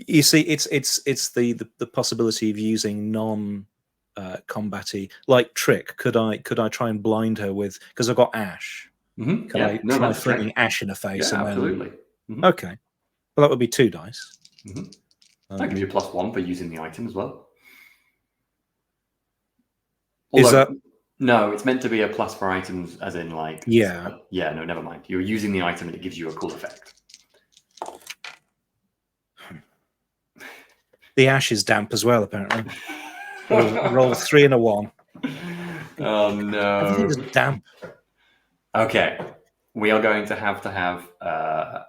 You see, it's the possibility of using non combatty like trick. Could I try and blind her with, because I've got ash? Mm-hmm. Can I try flinging ash in her face? Yeah, and absolutely. Then... Mm-hmm. Okay, well that would be 2 dice. Mm-hmm. That gives you +1 for using the item as well. Although, is that no? It's meant to be a plus for items, as in like yeah. No, never mind. You're using the item and it gives you a cool effect. The ash is damp as well, apparently. Roll 3 and a 1. Oh no! Everything is damp. Okay, we are going to have the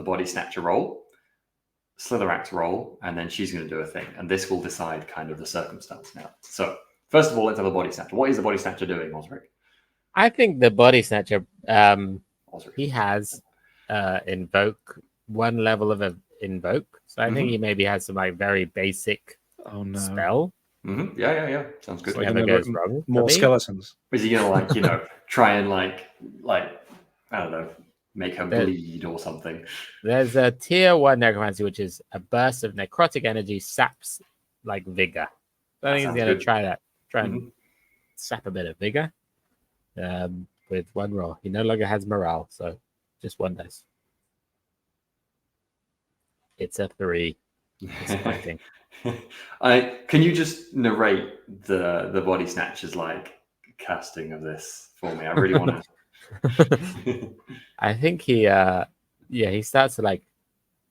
body snatcher roll, Slitherax roll, and then she's going to do a thing, and this will decide kind of the circumstance now. So, first of all, let's have the body snatcher. What is the body snatcher doing, Osric? I think the body snatcher, Osric. he has invoke 1 level of invoke, so I think he maybe has some like very basic spell. Mm-hmm. Yeah. Sounds good. Never goes wrong. More skeletons. Is he gonna try and like I don't know, make her bleed or something? There's a tier 1 necromancy, which is a burst of necrotic energy saps like vigor. So I think he's gonna try and sap a bit of vigor with 1 roll. He no longer has morale, so just 1 dice. It's a 3. Disappointing. Can you just narrate the body snatchers like casting of this for me? I really want to. I think he starts to like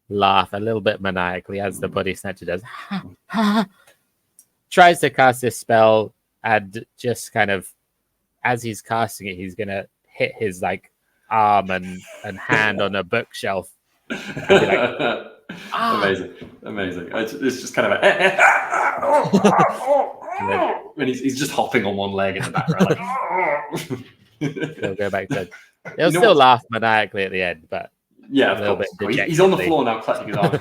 laugh a little bit maniacally as the body snatcher does. Tries to cast this spell, and just kind of as he's casting it, he's gonna hit his like arm and hand on a bookshelf. And be like, Amazing. It's just kind of and he's just hopping on 1 leg in the background. He'll go back to. He'll still laugh maniacally at the end, but yeah, of course. He's on the floor now, clutching his arms,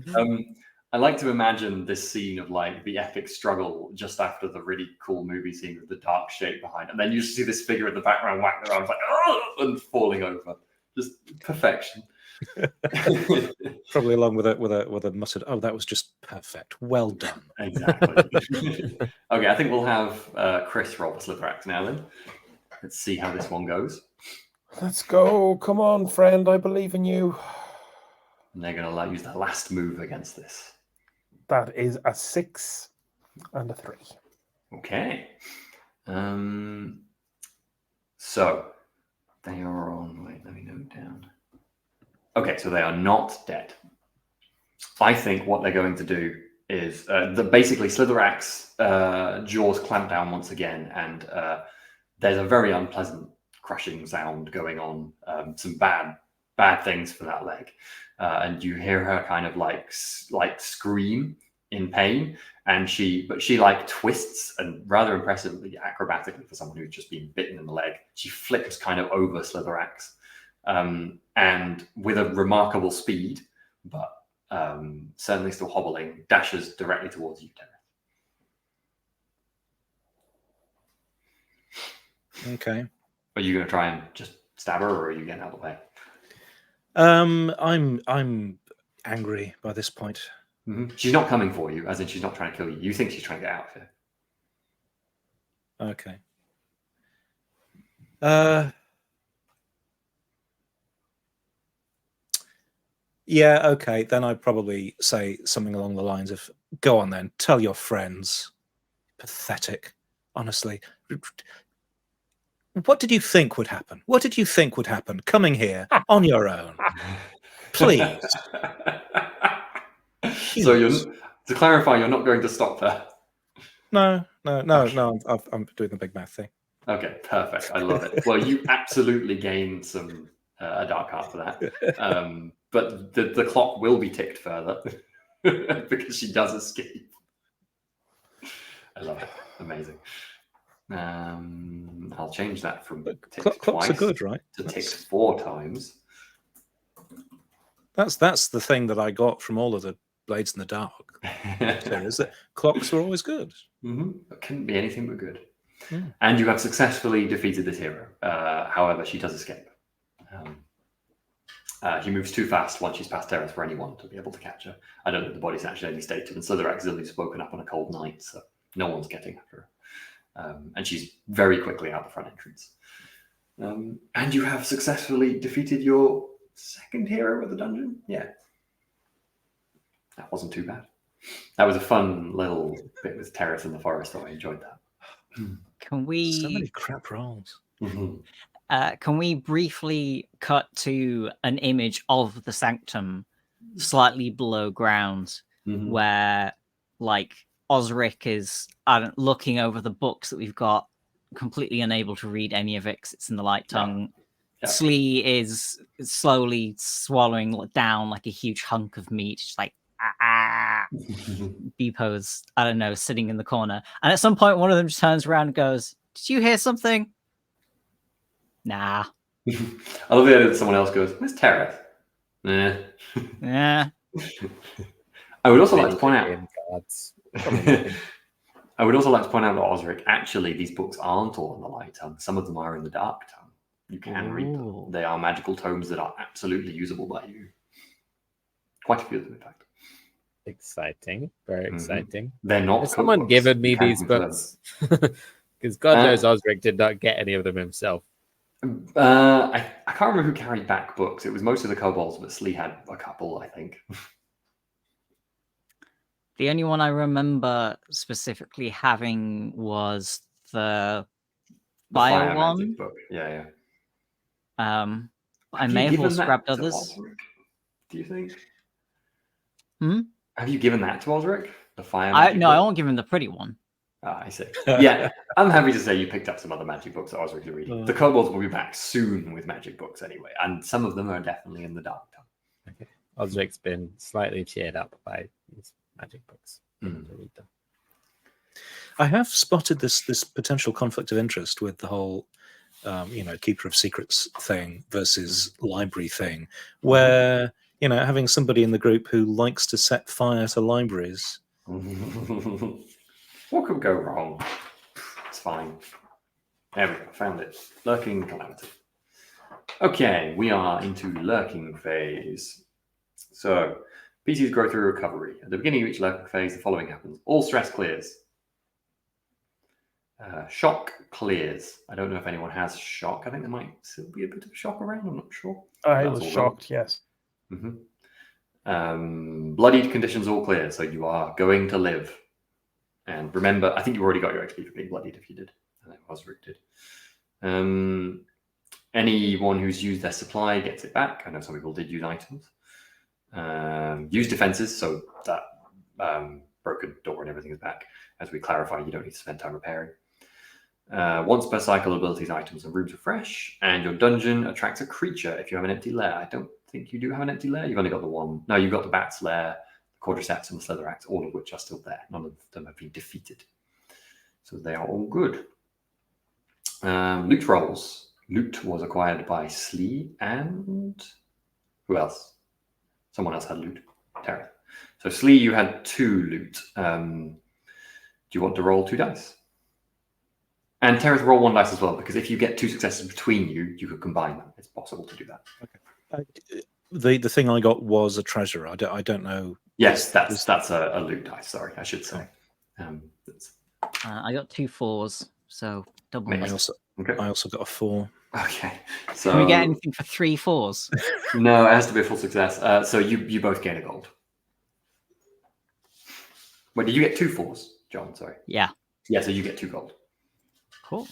going. I like to imagine this scene of like the epic struggle just after the really cool movie scene with the dark shape behind, and then you see this figure in the background whack their arms like and falling over. Just perfection. Probably along with a muttered, "Oh, that was just perfect. Well done." Exactly. Okay, I think we'll have Chris roll the Slitherax now. Then let's see how this one goes. Let's go. Come on, friend. I believe in you. And they're going to use the last move against this. That is a 6 and a 3. Okay. So they are on. Wait, let me note down. Okay, so they are not dead. I think what they're going to do is basically Slitherax jaws clamp down once again, and there's a very unpleasant crushing sound going on. Some bad things for that leg, and you hear her kind of like scream in pain, and she like twists, and rather impressively acrobatically for someone who's just been bitten in the leg, she flips kind of over Slitherax. And with a remarkable speed, but certainly still hobbling, dashes directly towards you, Derek. Okay. Are you going to try and just stab her, or are you getting out of the way? I'm angry by this point. Mm-hmm. She's not coming for you, as in she's not trying to kill you. You think she's trying to get out of here. Okay. Yeah, okay. Then I'd probably say something along the lines of, "Go on then, tell your friends." Pathetic, honestly. What did you think would happen? What did you think would happen coming here on your own? Please. So To clarify, you're not going to stop there. No. I'm doing the big math thing. Okay, perfect. I love it. Well, you absolutely gain some a dark card for that. But the clock will be ticked further because she does escape. I love it. Amazing. I'll change that from ticked Clocks twice are good, right? to ticked 4 times. That's the thing that I got from all of the Blades in the Dark series, that clocks were always good. It couldn't be anything but good. Mm. And you have successfully defeated this hero. However, she does escape. He moves too fast once she's past Terrace for anyone to be able to catch her. I don't think the body's actually any stated, and Slitherax has only woken up on a cold night, so no one's getting after her. And she's very quickly out the front entrance. And you have successfully defeated your second hero of the dungeon? Yeah. That wasn't too bad. That was a fun little bit with Terrace in the forest, though. I enjoyed that. Can we... So many crap rolls. Can we briefly cut to an image of the sanctum slightly below ground where, like, Osric is looking over the books that we've got, completely unable to read any of it 'cause it's in the light tongue. Yeah. Slee is slowly swallowing down like a huge hunk of meat, just like, Beepo's, I don't know, sitting in the corner. And at some point, one of them just turns around and goes, "Did you hear something?" Nah. I love the idea that someone else goes, "Where's Terrace?" Nah. Yeah. I would also like to point out. Cards. I would also like to point out that Osric, actually, these books aren't all in the light tongue. Some of them are in the dark tongue. You can read them. They are magical tomes that are absolutely usable by you. Quite a few of them, in fact. Exciting. Very exciting. They're not. Has someone books. given me You can these confirm. books? Because God knows Osric did not get any of them himself. I can't remember who carried back books. It was most of the kobolds, but Slee had a couple, I think. The only one I remember specifically having was the Fire one. Magic book. Yeah. I may have also grabbed others. Osric, do you think? Hmm? Have you given that to Osric? The fire magic No, I book? won't give him the pretty one. Ah, I see. Yeah, I'm happy to say you picked up some other magic books that Osric is reading. The kobolds will be back soon with magic books anyway, and some of them are definitely in the dark tongue. Okay. Osric's been slightly cheered up by these magic books. To read them. I have spotted this potential conflict of interest with the whole, Keeper of Secrets thing versus library thing, where, having somebody in the group who likes to set fire to libraries. What could go wrong? It's fine. There we go. Found it. Lurking Calamity. Okay, we are into Lurking Phase. So, PCs grow through recovery. At the beginning of each Lurking Phase, the following happens. All stress clears. Shock clears. I don't know if anyone has shock. I think there might still be a bit of shock around. I'm not sure. I was shocked, yes. Bloodied conditions all clear, so you are going to live. And remember, I think you already got your XP for being bloodied if you did. I think Osric did. Anyone who's used their supply gets it back. I know some people did use items. Use defenses, so that broken door and everything is back. As we clarify, you don't need to spend time repairing. Once per cycle, abilities, items, and rooms refresh, and your dungeon attracts a creature if you have an empty lair. I don't think you do have an empty lair. You've only got the one. No, you've got the Bat's lair, the Quadriceps, and the Slitherax, all of which are still there. None of them have been defeated. So they are all good. Loot rolls. Loot was acquired by Slee and... who else? Someone else had loot. Terra. So Slee, you had 2 loot. Do you want to roll 2 dice? And Terrace, roll 1 dice as well, because if you get 2 successes between you, you could combine them. It's possible to do that. Okay. The thing I got was a treasure. I don't know. Yes, that's a loot dice. Sorry, I should say. I got 2 4s, so double. I also got a 4. Okay, so can we get anything for 3 4s? No, it has to be a full success. So you both gain a gold. Wait, did you get 2 4s, John? Sorry. Yeah. Yeah, so you get 2 gold. Cool.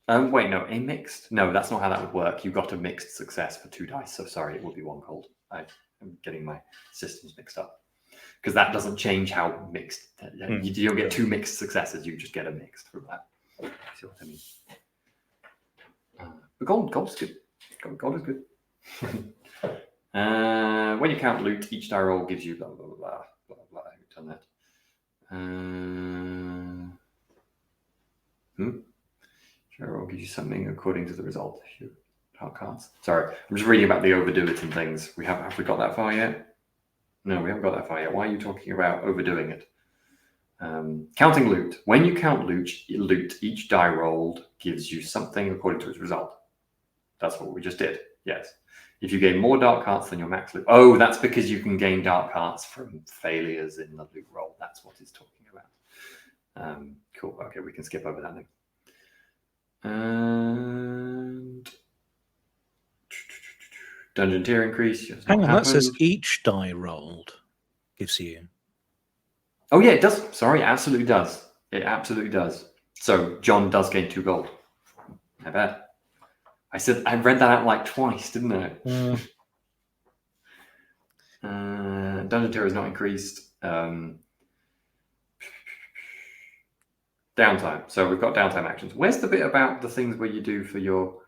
Wait, no, a mixed? No, that's not how that would work. You got a mixed success for 2 dice. So sorry, it would be 1 gold. I'm getting my systems mixed up. because that doesn't change how mixed. You don't get two mixed successes. You just get a mixed from that. See what I mean? But gold is good. Gold is good. When you count loot, each die roll gives you blah blah blah blah blah blah. I've done that. Die roll gives you something according to the result. Dark cards. Sorry, I'm just reading about the overdo it and things. Have we got that far yet? No, we haven't got that far yet. Why are you talking about overdoing it? Counting loot. When you count loot, each die rolled gives you something according to its result. That's what we just did. Yes. If you gain more dark cards than your max loot. Oh, that's because you can gain dark cards from failures in the loot roll. That's what he's talking about. Cool. Okay, we can skip over that thing. And dungeon tier increase. Hang on, that says each die rolled gives you. Oh yeah, it does. Sorry, it absolutely does. It absolutely does. So John does gain 2 gold. Not bad. I read that out like twice, didn't I? Dungeon tier is not increased. Downtime. So we've got downtime actions. Where's the bit about the things where you do for your,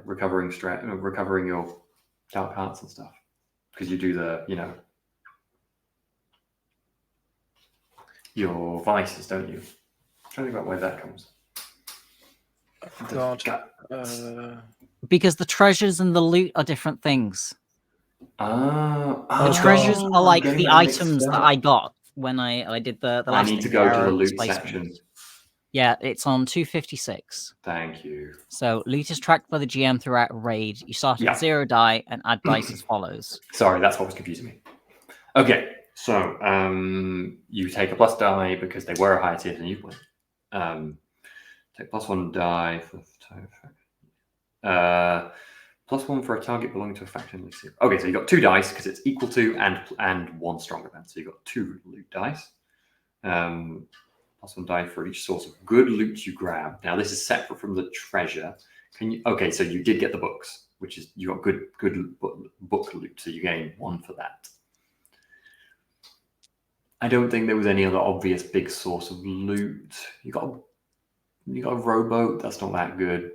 recovering your dark hearts and stuff? Because you do the, your vices, don't you? I'm trying to think about where that comes. Because the treasures and the loot are different things. The treasures are like the items that I got when I did the last. I need to go to the loot section. Yeah, it's on 256. Thank you. So loot is tracked by the GM throughout a raid. You start at 0 die and add dice as follows. Sorry, that's what was confusing me. Okay, so you take a plus die because they were a higher tier than you were. Take +1 die for +1 for a target belonging to a faction. Okay, so you got 2 dice because it's equal to and 1 stronger than. So you got 2 loot dice. +1 die for each source of good loot you grab. Now this is separate from the treasure. Okay, so you did get the books, which is you got good book loot, so you gain 1 for that. I don't think there was any other obvious big source of loot. You got a rowboat. That's not that good.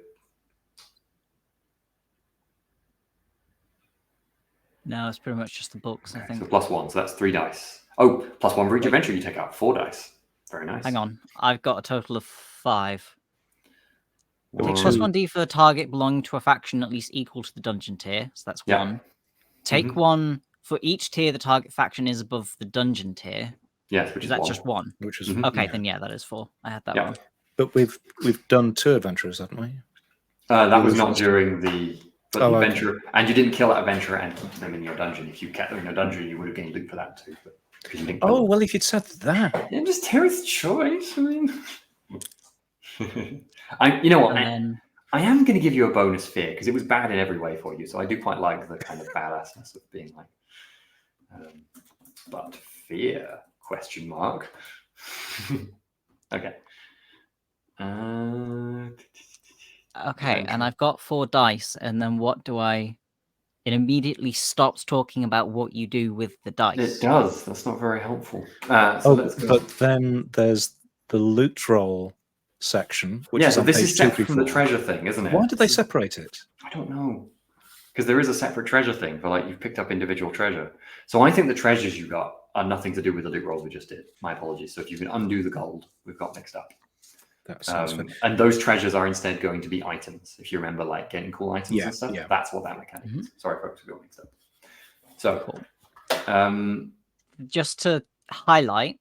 No, it's pretty much just the books, I think. So +1, so that's 3 dice. Oh, +1 for each adventure you take out, 4 dice. Very nice. Hang on, I've got a total of 5. Take Whoa. +1d for a target belonging to a faction at least equal to the dungeon tier. So that's 1. Take 1 for each tier the target faction is above the dungeon tier. Yes, which is that 1. Just 1? Which is okay, then yeah, that is 4. I had that one. But we've done 2 adventurers, haven't we? That was not during the adventure, okay. And you didn't kill that adventurer and keep them in your dungeon. If you kept them in your dungeon, you would have gained loot for that too. But because you didn't kill them. Well, if you'd said that, yeah, just Terry's choice. I mean, you know what? I am going to give you a bonus fear because it was bad in every way for you. So I do quite like the kind of badassness of being like, but fear ? Okay. Okay, and I've got 4 dice, and then what do I... It immediately stops talking about what you do with the dice. It does. That's not very helpful. Let's go. But then there's the loot roll section, which is so on this page is separate from the 234. treasure thing, isn't it? Why did they separate it? I don't know. Because there is a separate treasure thing for like you've picked up individual treasure. So I think the treasures you got are nothing to do with the loot rolls we just did. My apologies. So if you can undo the gold, we've got mixed up. That sounds good. And those treasures are instead going to be items. If you remember, like getting cool items and stuff, that's what that mechanic is. Sorry, folks, we got mixed up. So, cool. Just to highlight,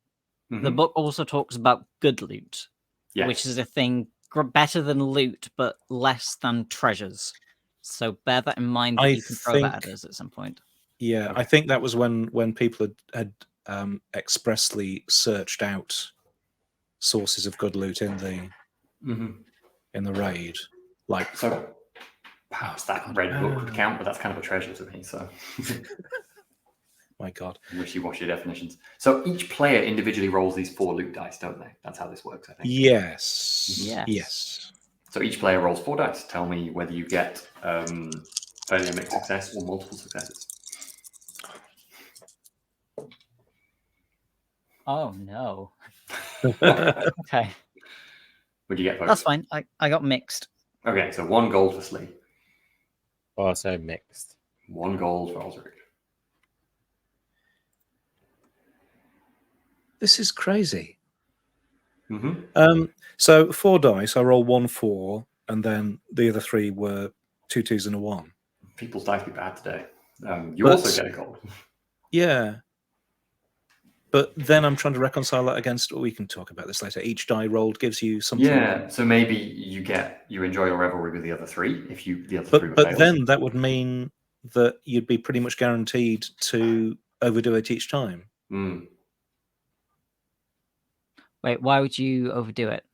the book also talks about good loot, which is a thing better than loot, but less than treasures. So bear that in mind that you can throw that at us at some point. Yeah, I think that was when people had expressly searched out sources of good loot in the raid. Like, so perhaps that red book would count, but that's kind of a treasure to me. So, my God, wishy-washy definitions. So each player individually rolls these 4 loot dice, don't they? That's how this works, I think. Yes. So each player rolls 4 dice. Tell me whether you get failure, mixed success, or multiple successes. Oh no. Would Okay, you get folks? that's fine. I got mixed. Okay, so 1 gold for Slee. Also mixed. 1 gold for Osric. This is crazy. Mm-hmm. So 4 dice. I roll 1 4, and then the other 3 were 2 2s and a 1. People's dice be bad today. You But- also get a gold. Yeah. But then I'm trying to reconcile that against. We can talk about this later. Each die rolled gives you something. Yeah, so maybe you enjoy your revelry with the other 3 if the other 3 were But fails. then that would mean that you'd be pretty much guaranteed to overdo it each time. Wait, why would you overdo it?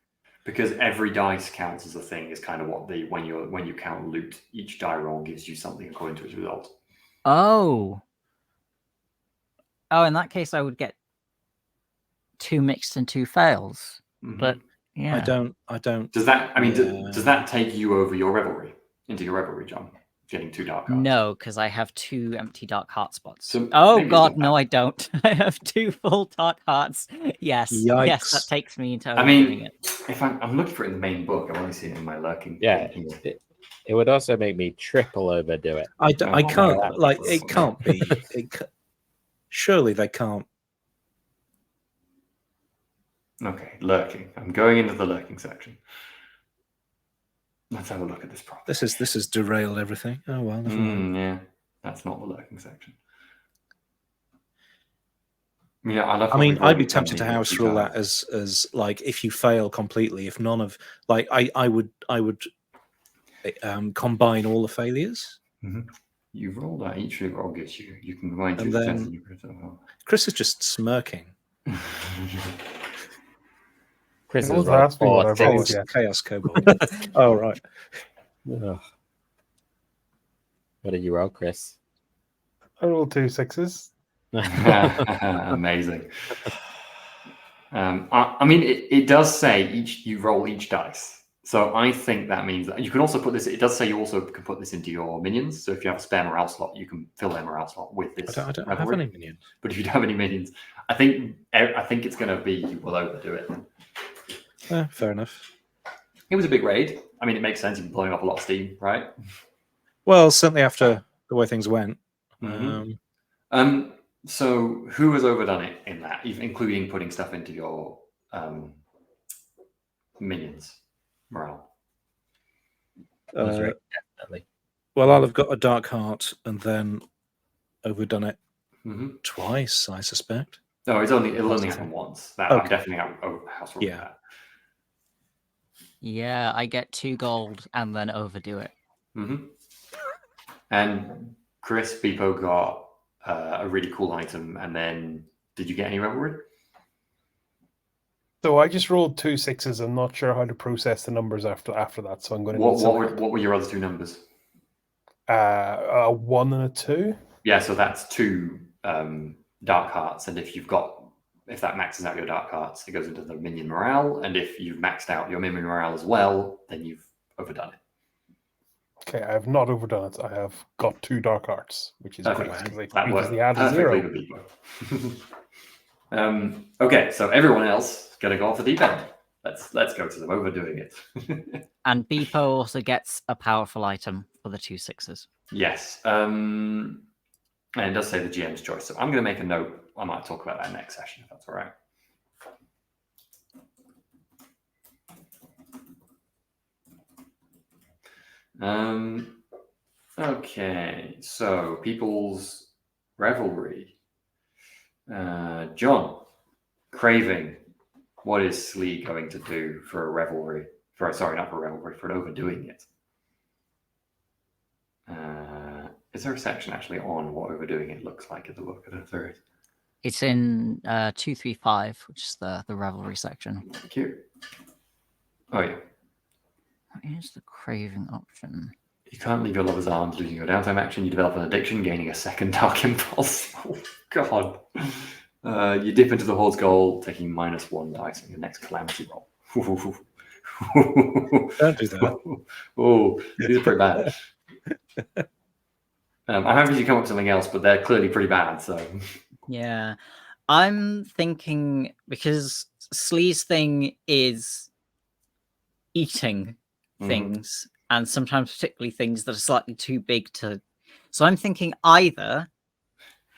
Because every dice counts as a thing is kind of what when you count loot, each die roll gives you something according to its result. Oh. Oh, in that case, I would get 2 mixed and 2 fails. Mhm. But yeah, I don't. Does that? I mean, Yeah. does that take you over your revelry into your revelry, John? Getting 2 dark cards. no, because I have 2 empty dark heart spots. So Oh maybe it's god, not no, bad. I don't. I have 2 full dark hearts. Yes, yes, that Yikes. takes me into I overdoing mean, it. if I'm looking for it in the main book, I've only seen it in my lurking. Yeah, thing here. it would also make me triple overdo it. I Oh, can't. that Like makes it can't be. Surely they can't. Okay, lurking. I'm going into the lurking section. Let's have a look at this properly. This has derailed everything. Oh well, never mind. Yeah, that's not the lurking section. Yeah, I love. I how mean, we've I'd already be done tempted to these house a few rule that times. as like if you fail completely, if none of like I would combine all the failures. You roll that each roll gives you. You can combine 2 And successes. then- And you critical. Chris is just smirking. Chris No has one's rolled asked me what 4 I've rolled sixes. yet. Chaos kobold. Oh right. Ugh. What did you roll, Chris? I rolled 2 6s. Amazing. I mean, it does say you roll each dice. So I think that means that you can also put this. It does say you also can put this into your minions. So if you have a spare morale slot, you can fill their morale slot with this. I don't have revelry. any minions. But if you don't have any minions, I think it's going to be you will overdo it. Fair enough. It was a big raid. I mean, it makes sense. You're blowing up a lot of steam, right? Well, certainly after the way things went. Mhm. So who has overdone it in that, including putting stuff into your minions morale? Osric, definitely. Well, I'll have got a dark heart and then overdone it Mm-hmm. twice, I suspect. No, it'll only Possibly. happen once. That I'm Okay. definitely out house rule Yeah. that. Yeah, I get 2 gold and then overdo it. Mm-hmm. And Chris Beepo got a really cool item, and then did you get any revelry? So I just rolled 2 6s. I'm not sure how to process the numbers after that, so I'm going to need some help. What were your other 2 numbers? A 1 and a 2. Yeah, so that's 2 dark hearts, and if that maxes out your dark hearts, it goes into the minion morale, and if you've maxed out your minion morale as well, then you've overdone it. Okay, I have not overdone it. I have got 2 dark hearts, which is Okay, great because they that worked previously had a perfectly 0. with Beepo. Okay, so everyone else gonna go off the deep end. Let's go to them overdoing it. And Beepo also gets a powerful item for the 2 6s. Yes. And it does say the GM's choice. So I'm going to make a note. I might talk about that next session, if that's all right. Okay. So people's revelry. John, craving. What is Slee going to do for a revelry? Not for a revelry, for an overdoing it. Is there a section actually on what overdoing it looks like in the book? I don't know if there is. It's in 235, which is the revelry section. Cute. Oh yeah. What is the craving option? You can't leave your lover's arms, losing your downtime action. You develop an addiction, gaining a second dark impulse. Oh god. You dip into the Horde's goal, taking -1 dice on your next calamity roll. Don't do that. Oh, these are pretty bad. I'm happy you come up with something else, but they're clearly pretty bad. So Yeah. I'm thinking because Slee's thing is eating things, and sometimes particularly things that are slightly too big to. So I'm thinking either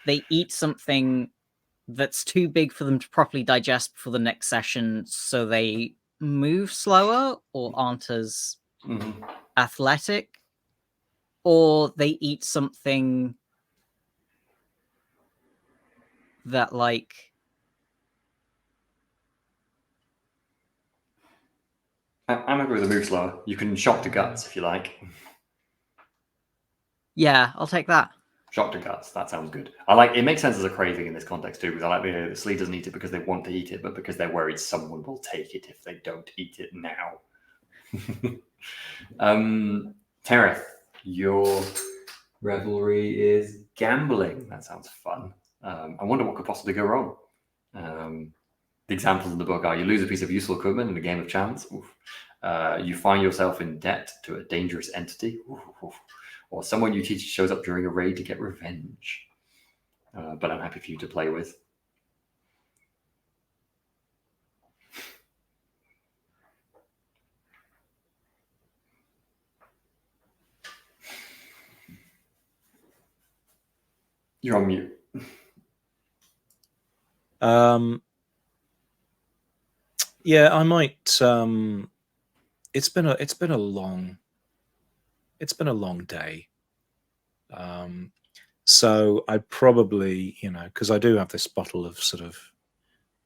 they eat something that's too big for them to properly digest before the next session, so they move slower or aren't as athletic, or they eat something that like I'm happy with the move slower. You can shock to guts if you like. yeah, I'll take that. Shock to guts. That sounds good. I like. It makes sense as a craving in this context too, because I like the Slee doesn't eat it because they want to eat it, but because they're worried someone will take it if they don't eat it now. Tereth, your revelry is gambling. That sounds fun. I wonder what could possibly go wrong. The examples in the book are: you lose a piece of useful equipment in a game of chance. You find yourself in debt to a dangerous entity. Or someone you teach shows up during a raid to get revenge. But I'm happy for you to play with. You're on mute. Yeah, I might. It's been a long day. So I'd probably, because I do have this bottle of sort of,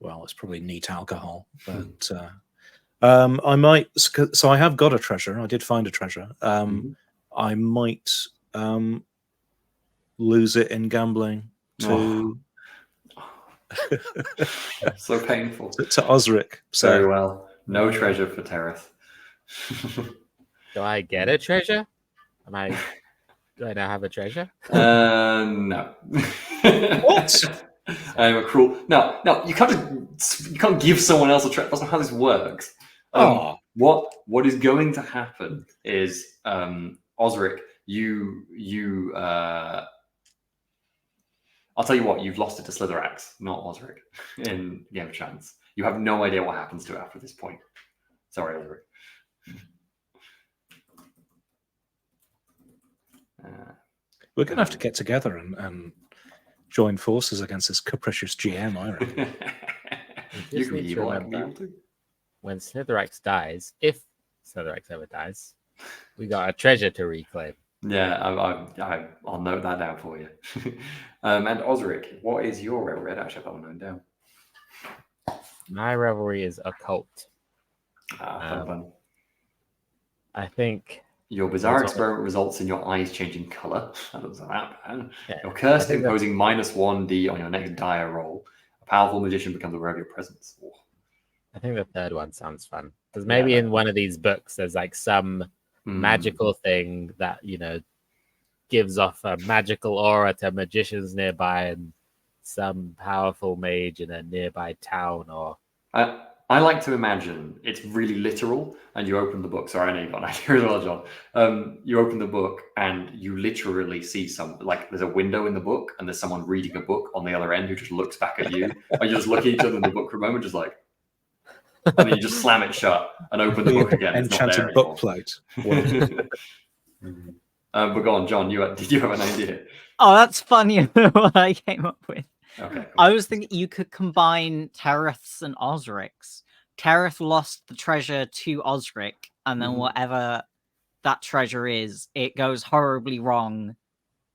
well, it's probably neat alcohol, but I might. So I have got a treasure. I did find a treasure. I might lose it in gambling to. So painful. To Osric. So. Very well. No treasure for Tereth. Do I get a treasure? Do I now have a treasure? No. What? I'm a cruel. No. You can't give someone else a treasure. That's not how this works. What is going to happen is Osric, you I'll tell you what, you've lost it to Slitheraxe, not Osric, in Game of Chance. You have no idea what happens to it after this point. Sorry, Osric. We're going to have to get together and join forces against this capricious GM, I reckon. You can be evil, I can be evil too. When Slitheraxe dies, if Slitheraxe ever dies, we got a treasure to reclaim. Yeah, I'll note that down for you. And Osric, what is your revelry? I actually have that one noted down. My revelry is occult. Fun. I think your bizarre experiment results in your eyes changing color. That doesn't happen. Yeah, your curse imposing -1d on your next dire roll. A powerful magician becomes aware of your presence. Oh. I think the third one sounds fun because maybe in one of these books there's like some magical thing that gives off a magical aura to magicians nearby and some powerful mage in a nearby town. Or I like to imagine it's really literal and you open the book. Sorry, I know you've got an idea as well, John. You open the book and you literally see there's a window in the book and there's someone reading a book on the other end who just looks back at you. And you just look at each other in the book for a moment, just like, and then you just slam it shut and open the book again. Enchanted book plate. But go on, John. Did you have an idea? Oh, that's funnier than what I came up with. Okay. Cool. I was thinking you could combine Tereth's and Osric's. Tereth lost the treasure to Osric, and then whatever that treasure is, it goes horribly wrong,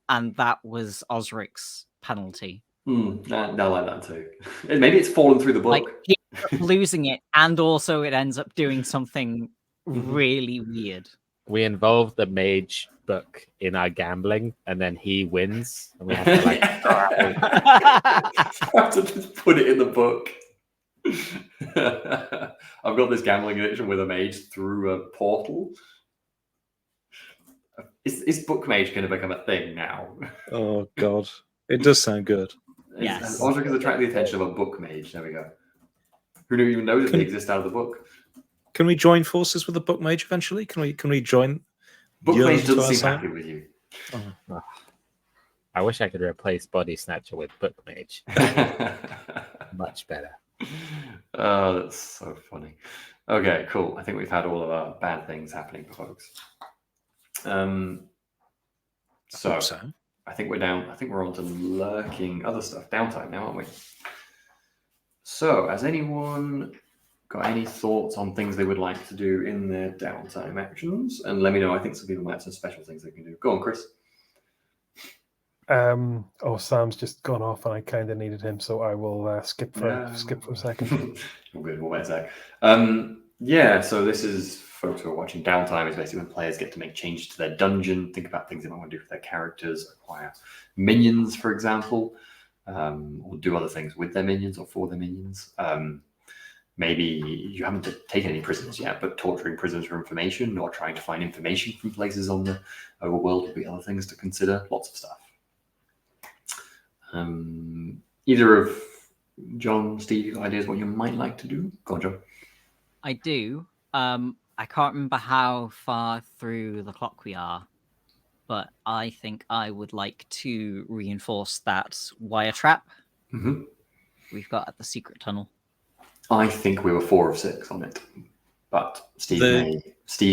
and that was Osric's penalty. I like that too. Maybe it's fallen through the book. Like he ends up losing it, and also it ends up doing something really weird. We involve the mage book in our gambling, and then he wins, and we have to have to just put it in the book. I've got this gambling addiction with a mage through a portal. Is book mage going to become a thing now? Oh God, it does sound good. Yes. Osric has attracted the attention of a book mage. There we go. Who knew even knows that they exist out of the book? Can we join forces with the book mage eventually? Can we join? Book mage doesn't seem happy with you. I wish I could replace Body Snatcher with Book Mage. Much better. Oh, that's so funny. Okay, cool. I think we've had all of our bad things happening, folks. So I think we're down. I think we're on to lurking other stuff. Downtime now, aren't we? So, has anyone got any thoughts on things they would like to do in their downtime actions? And let me know. I think some people might have some special things they can do. Go on, Chris. Sam's just gone off, and I kind of needed him, so I will skip for a second. All good. We'll wait a sec. Yeah. So this is folks who are watching Downtime. Is basically when players get to make changes to their dungeon, think about things they might want to do for their characters, acquire minions, for example, or do other things with their minions or for their minions. Maybe you haven't taken any prisoners yet, but torturing prisoners for information or trying to find information from places on the overworld would be other things to consider. Lots of stuff. Either of John, Steve, ideas what you might like to do? Go on, John. I do. I can't remember how far through the clock we are, but I think I would like to reinforce that wire trap we've got at the secret tunnel. I think we were 4 of 6 on it, but Steve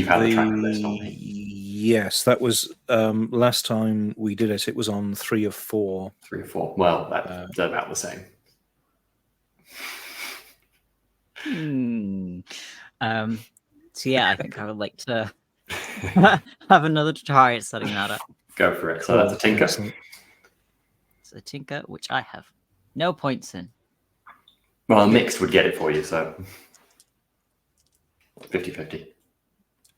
had the tracker list on me. Yes, that was last time we did it. It was on 3 of 4. 3 or 4. Well, that's about the same. So yeah, I think I would like to have another try at setting that up. Go for it. So that's a tinker. It's a tinker, which I have no points in. Well, mixed would get it for you, so 50-50.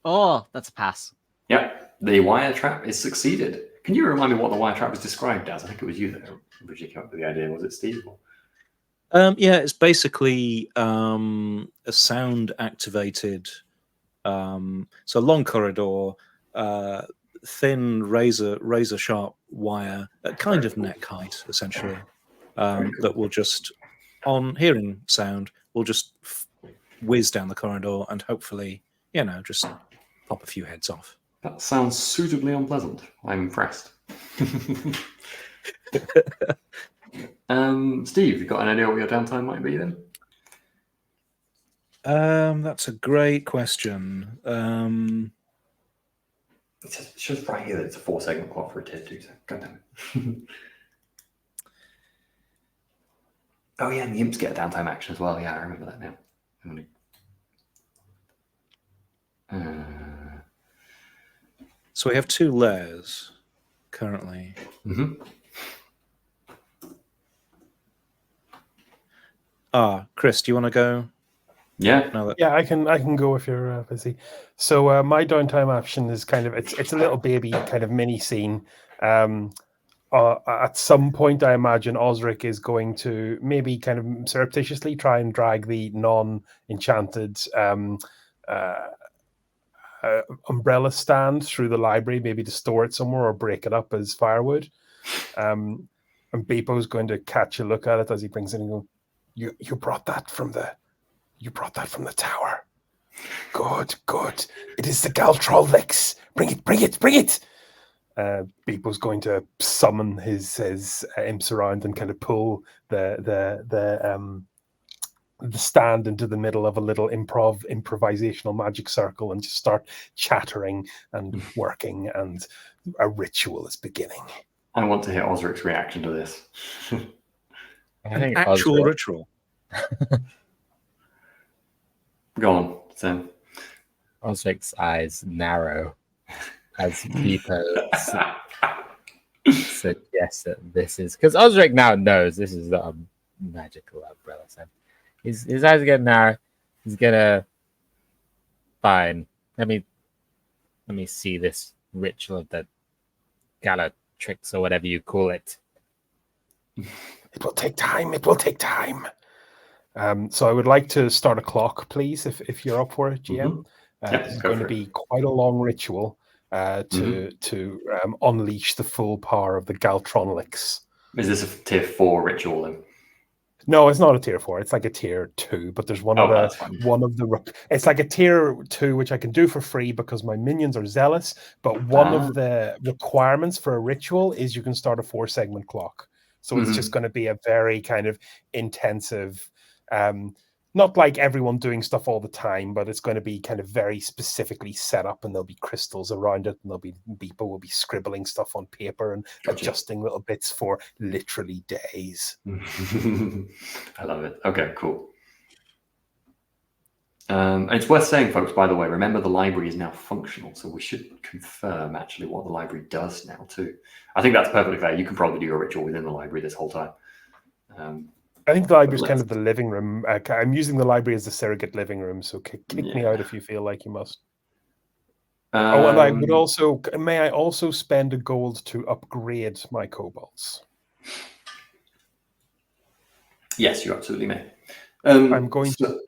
Oh, that's a pass. Yep, the wire trap is succeeded. Can you remind me what the wire trap was described as? I think it was you that originally came up with the idea. Was it Steve? Yeah, it's basically a sound-activated, so long corridor, thin razor-sharp wire at kind of neck height, essentially, that will just, on hearing sound, will just whiz down the corridor and hopefully, just pop a few heads off. That sounds suitably unpleasant. I'm impressed. Steve, you got an idea what your downtime might be then? That's a great question. It shows right here that it's a 4-segment clock for a tier 2, so goddamn it. Oh yeah, and the imps get a downtime action as well. Yeah, I remember that now. So we have 2 layers currently. Chris, do you want to go? Yeah. Yeah, I can go if you're busy. So my downtime action is kind of it's a little baby kind of mini scene. At some point, I imagine Osric is going to maybe kind of surreptitiously try and drag the non-enchanted umbrella stand through the library, maybe to store it somewhere or break it up as firewood. And Beepo's going to catch a look at it as he brings it and go, "You brought that from the tower. Good. It is the Galtrol-Lix. Bring it. Beepo's going to summon his imps around and kind of pull the stand into the middle of a little improvisational magic circle and just start chattering and working, and a ritual is beginning. I want to hear Osric's reaction to this. I think actual ritual. Go on, Sam. Osric's eyes narrow as Beepo suggests that this is, because Osric now knows this is not a magical umbrella. So his eyes are getting narrow. He's gonna fine. Let me see this ritual of the Galatrix or whatever you call it. It will take time. So I would like to start a clock, please, if you're up for it, GM. It's going to be quite a long ritual to unleash the full power of the Galtrol-Lix. Is this a tier 4 ritual then? No, it's not a tier 4. It's like a tier 2, but there's it's like a tier 2 which I can do for free because my minions are zealous. But one of the requirements for a ritual is you can start a 4-segment clock. So it's just going to be a very kind of intensive, not like everyone doing stuff all the time, but it's going to be kind of very specifically set up, and there'll be crystals around it, and people will be scribbling stuff on paper and adjusting little bits for literally days. I love it. Okay, cool. And it's worth saying, folks, by the way, remember the library is now functional, so we should confirm actually what the library does now too. I think that's perfectly fair. You can probably do a ritual within the library this whole time. I think the library is kind of the living room. I'm using the library as the surrogate living room, so kick me out if you feel like you must. And I would also, may I also spend a gold to upgrade my kobolds? Yes, you absolutely may. I'm going to.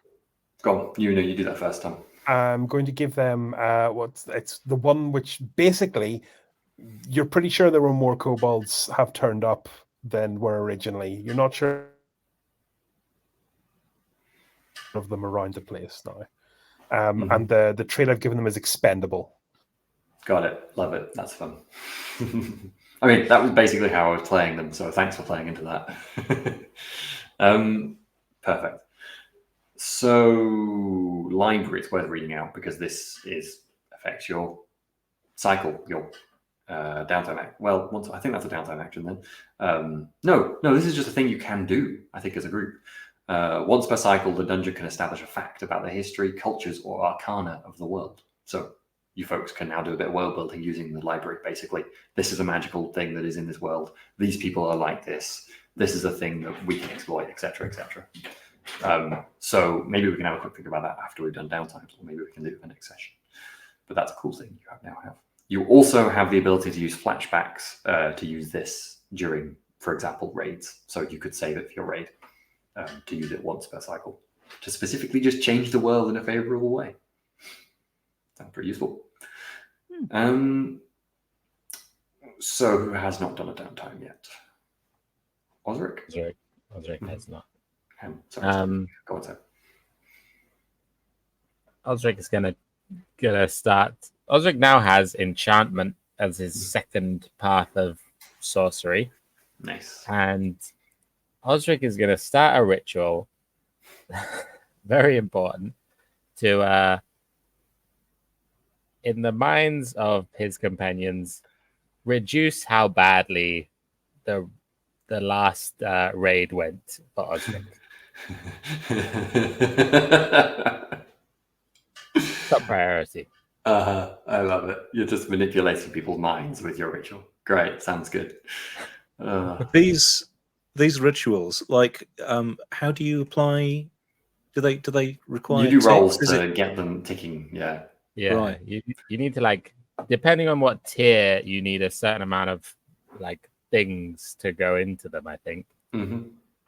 Go on, you do that first time. I'm going to give them it's the one which basically you're pretty sure there were more kobolds have turned up than were originally. You're not sure of them around the place now. And the trait I've given them is expendable. Got it. Love it. That's fun. I mean, that was basically how I was playing them, so thanks for playing into that. Perfect. So, library, it's worth reading out because this affects your cycle, your downtime act. Well, I think that's a downtime action then. No, this is just a thing you can do, I think, as a group. Once per cycle, the dungeon can establish a fact about the history, cultures, or arcana of the world. So, you folks can now do a bit of world building using the library, basically. This is a magical thing that is in this world. These people are like this. This is a thing that we can exploit, etc., etc. So maybe we can have a quick think about that after we've done downtimes, or maybe we can do it for the next session. But that's a cool thing you now have. You also have the ability to use flashbacks to use this during, for example, raids. So you could save it for your raid to use it once per cycle to specifically just change the world in a favorable way. Sounds pretty useful. So who has not done a downtime yet? Osric? Osric has not. Sorry, go on, sir. Osric is gonna start. Osric now has enchantment as his second path of sorcery. Nice. And Osric is gonna start a ritual, very important, to in the minds of his companions, reduce how badly the last raid went for Osric. Top priority. I love it. You're just manipulating people's minds with your ritual. Great, sounds good. These rituals, like, how do you apply? Do they require? You do rolls to get them ticking. Yeah. Right. You need to, like, depending on what tier, you need a certain amount of like things to go into them. I think.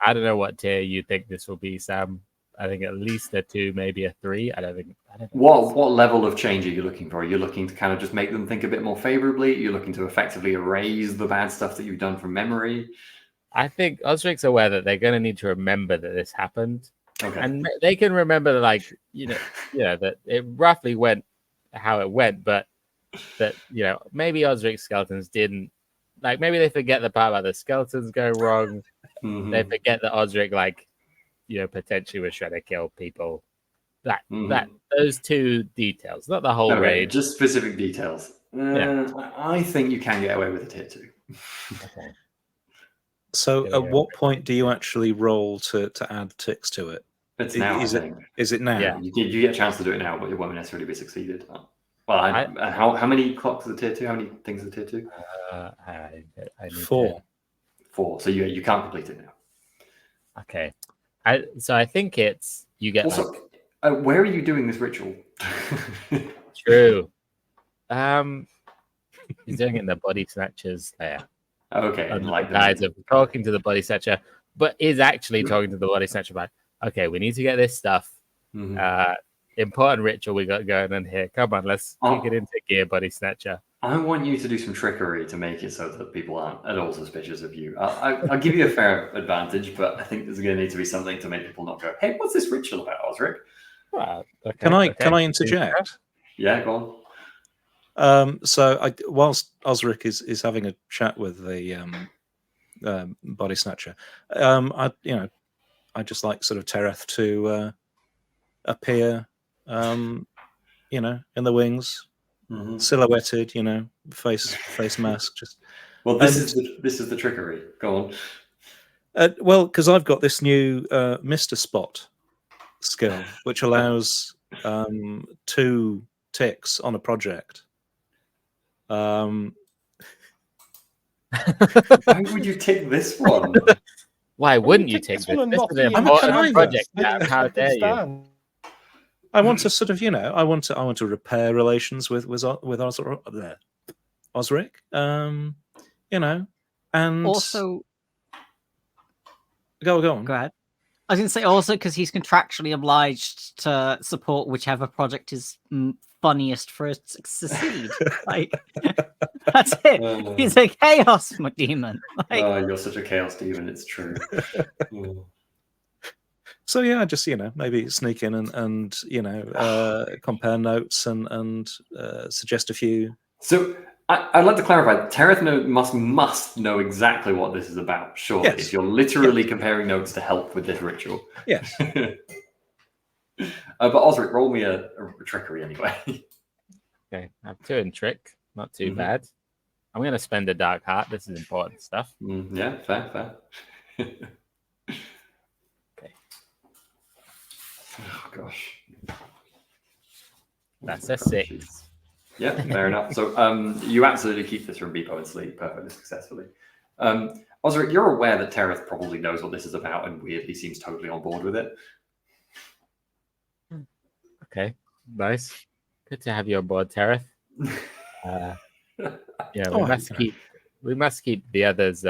I don't know what tier you think this will be, Sam. I think at least a 2, maybe a 3. I don't think. What level of change are you looking for? Are you looking to kind of just make them think a bit more favorably? Are you looking to effectively erase the bad stuff that you've done from memory? I think Osric's aware that they're going to need to remember that this happened, okay. And they can remember, like, that it roughly went how it went, but that maybe Osric's skeletons didn't. Like, maybe they forget the part about the skeletons going wrong. They forget that Osric, potentially was trying to kill people. Those 2 details, not the whole raid. Just specific details. I think you can get away with a tier 2. Okay. So, at what point do you actually roll to add ticks to it? It's now. Is it now? Yeah. You get a chance to do it now, but it won't necessarily be succeeded. Well, how many clocks are the tier 2? How many things are tier 2? I need 4. 4. So you can't complete it now. Okay. So I think it's you get. Also, where are you doing this ritual? True. He's doing it in the body snatchers there. Okay. And like the guys of talking to the body snatcher, but is actually talking to the body snatcher about, okay, we need to get this stuff. Important ritual we got going on here. Come on, let's kick it into gear, body snatcher. I want you to do some trickery to make it so that people aren't at all suspicious of you. I'll give you a fair advantage, but I think there's going to need to be something to make people not go, hey, what's this ritual about, Osric? Well, okay, Can I interject? Yeah, go on. So whilst Osric is having a chat with the body snatcher. I just like sort of Tereth to appear, in the wings, silhouetted, face mask. Just well, this is the trickery. Go on. Well, because I've got this new Mr. Spot skill, which allows 2 ticks on a project. Why would you take this one? Why wouldn't you take this? One and This not is the an important kind of. project. How dare you? I want to sort of, I want to repair relations with Osric, and Also, go on. go ahead. I was going to say also because he's contractually obliged to support whichever project is funniest for us to succeed. Like, that's it. He's a chaos demon. Like, you're such a chaos demon. It's true. So yeah, just maybe sneak in and compare notes and suggest a few. So I'd like to clarify. Tereth must know exactly what this is about. Sure, yes. If you're literally comparing notes to help with this ritual. Yes. But Osric, roll me a trickery anyway. Okay, I have 2 in trick. Not too bad. I'm going to spend a dark heart. This is important stuff. Yeah, fair. Okay. Oh gosh. That's a 6. Yeah, fair enough. So you absolutely keep this from Beepo and Sleep perfectly successfully. Osric, you're aware that Tereth probably knows what this is about and weirdly seems totally on board with it. Okay, nice. Good to have you on board, Tereth. We must keep the others,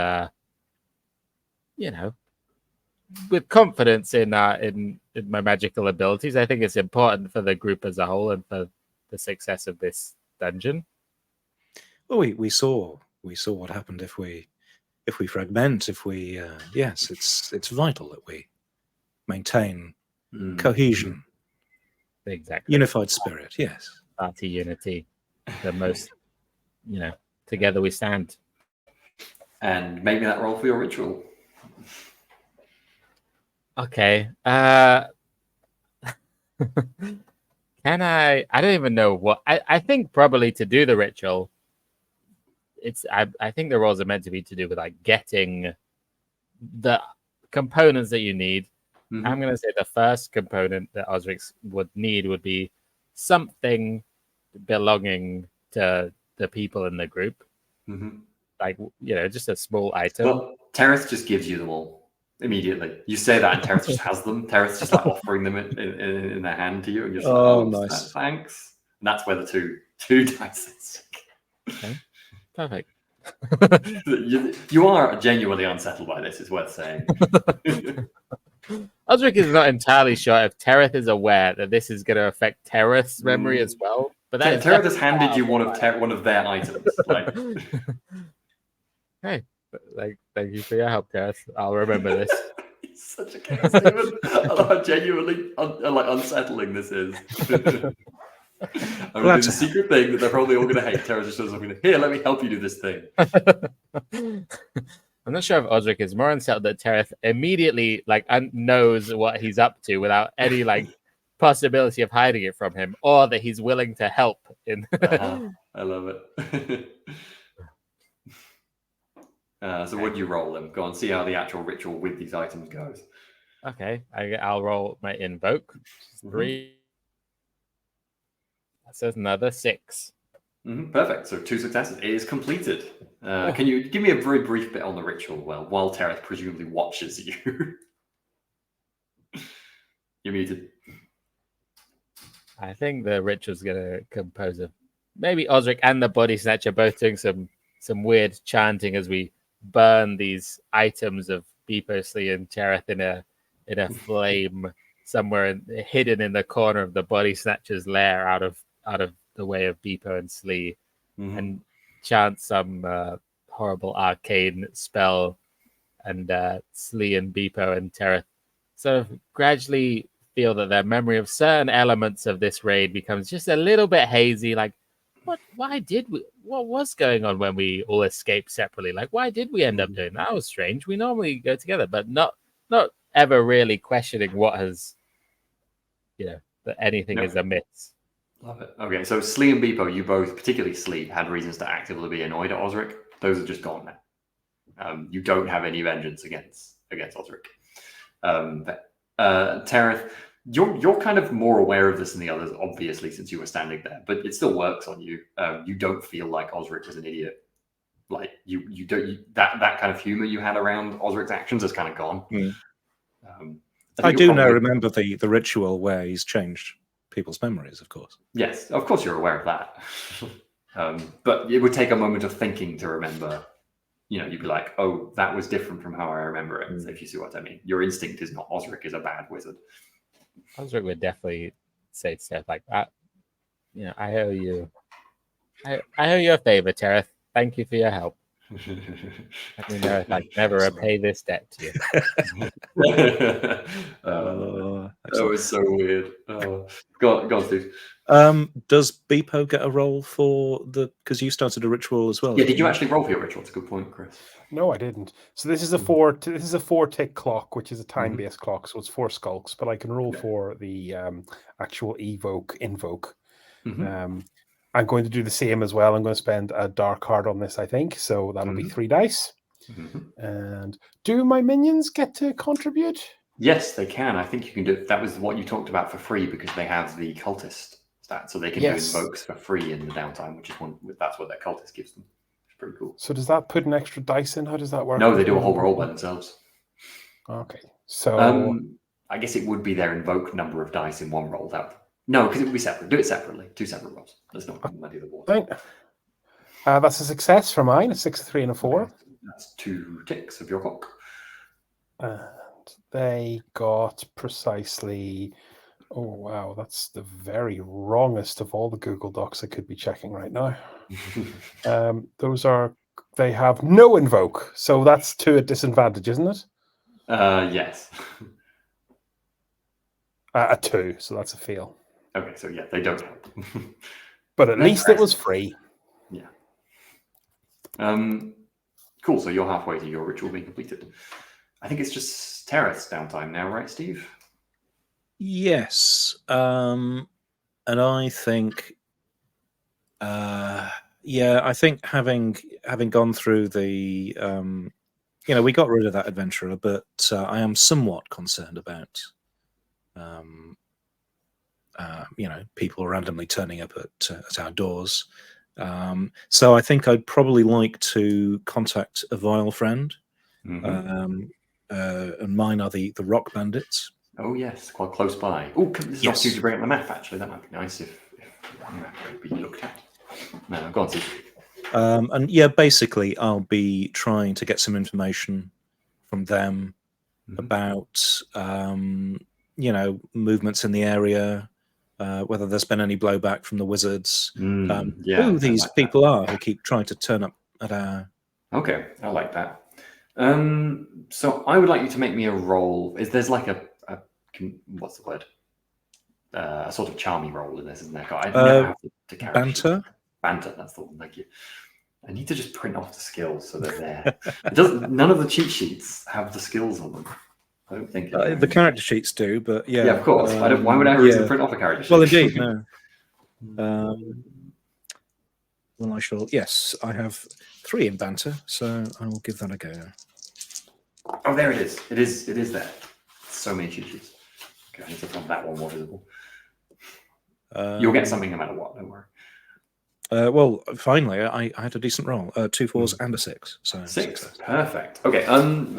with confidence in my magical abilities. I think it's important for the group as a whole and for the success of this dungeon. Well, we saw what happened if we fragment. Yes, it's vital that we maintain cohesion, exactly, unified spirit. Yes, party unity, the most, together we stand. And make me that roll for your ritual. Okay. Can I don't even know what I think probably to do the ritual. I think the rolls are meant to be to do with like getting the components that you need. I'm going to say the first component that Osric would need would be something belonging to the people in the group. Like, just a small item. Well, Tereth just gives you them all. Immediately, you say that, and Tereth just has them. Tereth's just like offering them in their hand to you, and you're just like, nice, thanks. And that's where the two dice is. Okay, perfect. You are genuinely unsettled by this. It's worth saying. Osric is not entirely sure if Tereth is aware that this is going to affect Tereth's memory as well. But Tereth has handed you one of their items. Like, hey. Thank you for your help, Tereth. I'll remember this. He's such a chaos demon. How genuinely unsettling this is. I mean, it's a secret thing that they're probably all going to hate. Tereth just shows up and here, let me help you do this thing. I'm not sure if Osric is more unsettled that Tereth immediately knows what he's up to without any possibility of hiding it from him, or that he's willing to help. I love it. So what do you roll them? Go on, see how the actual ritual with these items goes. Okay, I'll roll my invoke. 3. That says another 6. Perfect. So 2 successes. It is completed. Can you give me a very brief bit on the ritual? Well, while Tereth presumably watches you. You're muted. I think the ritual's going to compose of maybe Osric and the body snatcher both doing some weird chanting as we burn these items of Beepo and Tereth in a flame somewhere hidden in the corner of the body snatcher's lair out of the way of Beepo and Slee, and chant some horrible arcane spell, and Slee and Beepo and Tereth sort of gradually feel that their memory of certain elements of this raid becomes just a little bit hazy. Like Why did we? What was going on when we all escaped separately? Like, why did we end up doing that? That was strange. We normally go together, but not ever really questioning what has, that anything is amiss. Love it. Okay, so Slee and Beepo, you both, particularly Slee, had reasons to actively be annoyed at Osric. Those are just gone now. You don't have any vengeance against Osric. Tereth, you're kind of more aware of this than the others, obviously, since you were standing there, but it still works on you. You don't feel like Osric was an idiot. Like you don't that kind of humor you had around Osric's actions is kind of gone. I do now remember the ritual where he's changed people's memories, of course. Yes, of course you're aware of that. But it would take a moment of thinking to remember. You'd be like, oh, that was different from how I remember it, if you see what I mean. Your instinct is not Osric is a bad wizard. Osric would definitely say stuff like that. I owe you. I owe you a favor, Tereth. Thank you for your help. Let me know if I can never repay this debt to you. That was so weird. Go on, Steve. Does Beepo get a roll for because you started a ritual as well? Yeah, did you actually roll for your ritual? It's a good point, Chris. No, I didn't. So this is a 4-tick clock, which is a time-based clock, so it's 4 skulks. But I can roll for the actual invoke. I'm going to do the same as well. I'm going to spend a dark card on this, I think. So that'll be 3 dice. And do my minions get to contribute? Yes, they can. I think you can do it. That was what you talked about for free because they have the cultist stat, so they can do invokes for free in the downtime, which is that's what their cultist gives them. It's pretty cool. So does that put an extra dice in? How does that work? No, they do a whole roll by themselves. Okay, so I guess it would be their invoke number of dice in one roll. No, because it would be separate. Do it separately. 2 separate rolls. Let's not muddy the water. Right. That's a success for mine. A 6, a 3, and a 4. Okay. That's 2 ticks of your clock. And they got precisely. Oh wow, that's the very wrongest of all the Google Docs I could be checking right now. They have no invoke, so that's to a disadvantage, isn't it? Yes. A 2, so that's a fail. Okay, so yeah, they don't help. But at least it was free. Yeah. Cool, so you're halfway to your ritual being completed. I think it's just Tereth's downtime now, right, Steve? Yes. And I think I think having gone through the we got rid of that adventurer, but I am somewhat concerned about people randomly turning up at our doors. So I think I'd probably like to contact a vile friend. And mine are the rock bandits. Oh yes, quite close by. Oh, this is an opportunity to bring up the map. Actually, that might be nice if the map could be looked at. No, go on, Steve. And yeah, basically, I'll be trying to get some information from them about movements in the area, whether there's been any blowback from the wizards, who these people are who keep trying to turn up at our. Okay, I like that. So I would like you to make me a roll. There's like what's the word? A sort of charming roll in this, isn't there? I never have to carry banter. Banter, that's the one. Thank you. I need to just print off the skills so they're there. None of the cheat sheets have the skills on them. I don't think the character sheets do, but yeah. Yeah, of course. Why would I have a reason to print off a character sheet? Well, indeed, no. Well, I shall. Yes, I have 3 in banter, so I will give that a go. Oh, there it is. It is there. So many cheat sheets. Okay, I need to find that one more visible. You'll get something no matter what. Don't worry. Well, finally, I had a decent roll. 2 4s and a 6. So 6, perfect. Okay,